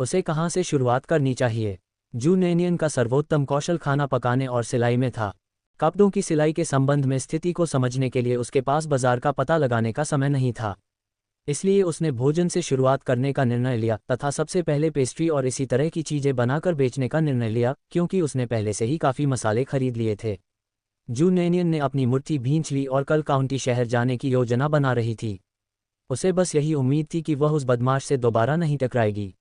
उसे कहाँ से शुरुआत करनी चाहिए? जू नेनियन का सर्वोत्तम कौशल खाना पकाने और सिलाई में था। कपड़ों की सिलाई के संबंध में स्थिति को समझने के लिए उसके पास बाजार का पता लगाने का समय नहीं था। इसलिए उसने भोजन से शुरुआत करने का निर्णय लिया तथा सबसे पहले पेस्ट्री और इसी तरह की चीज़ें बनाकर बेचने का निर्णय लिया, क्योंकि उसने पहले से ही काफ़ी मसाले खरीद लिए थे। जू नेनियन ने अपनी मुट्ठी भींच ली और कल काउंटी शहर जाने की योजना बना रही थी। उसे बस यही उम्मीद थी कि वह उस बदमाश से दोबारा नहीं टकराएगी।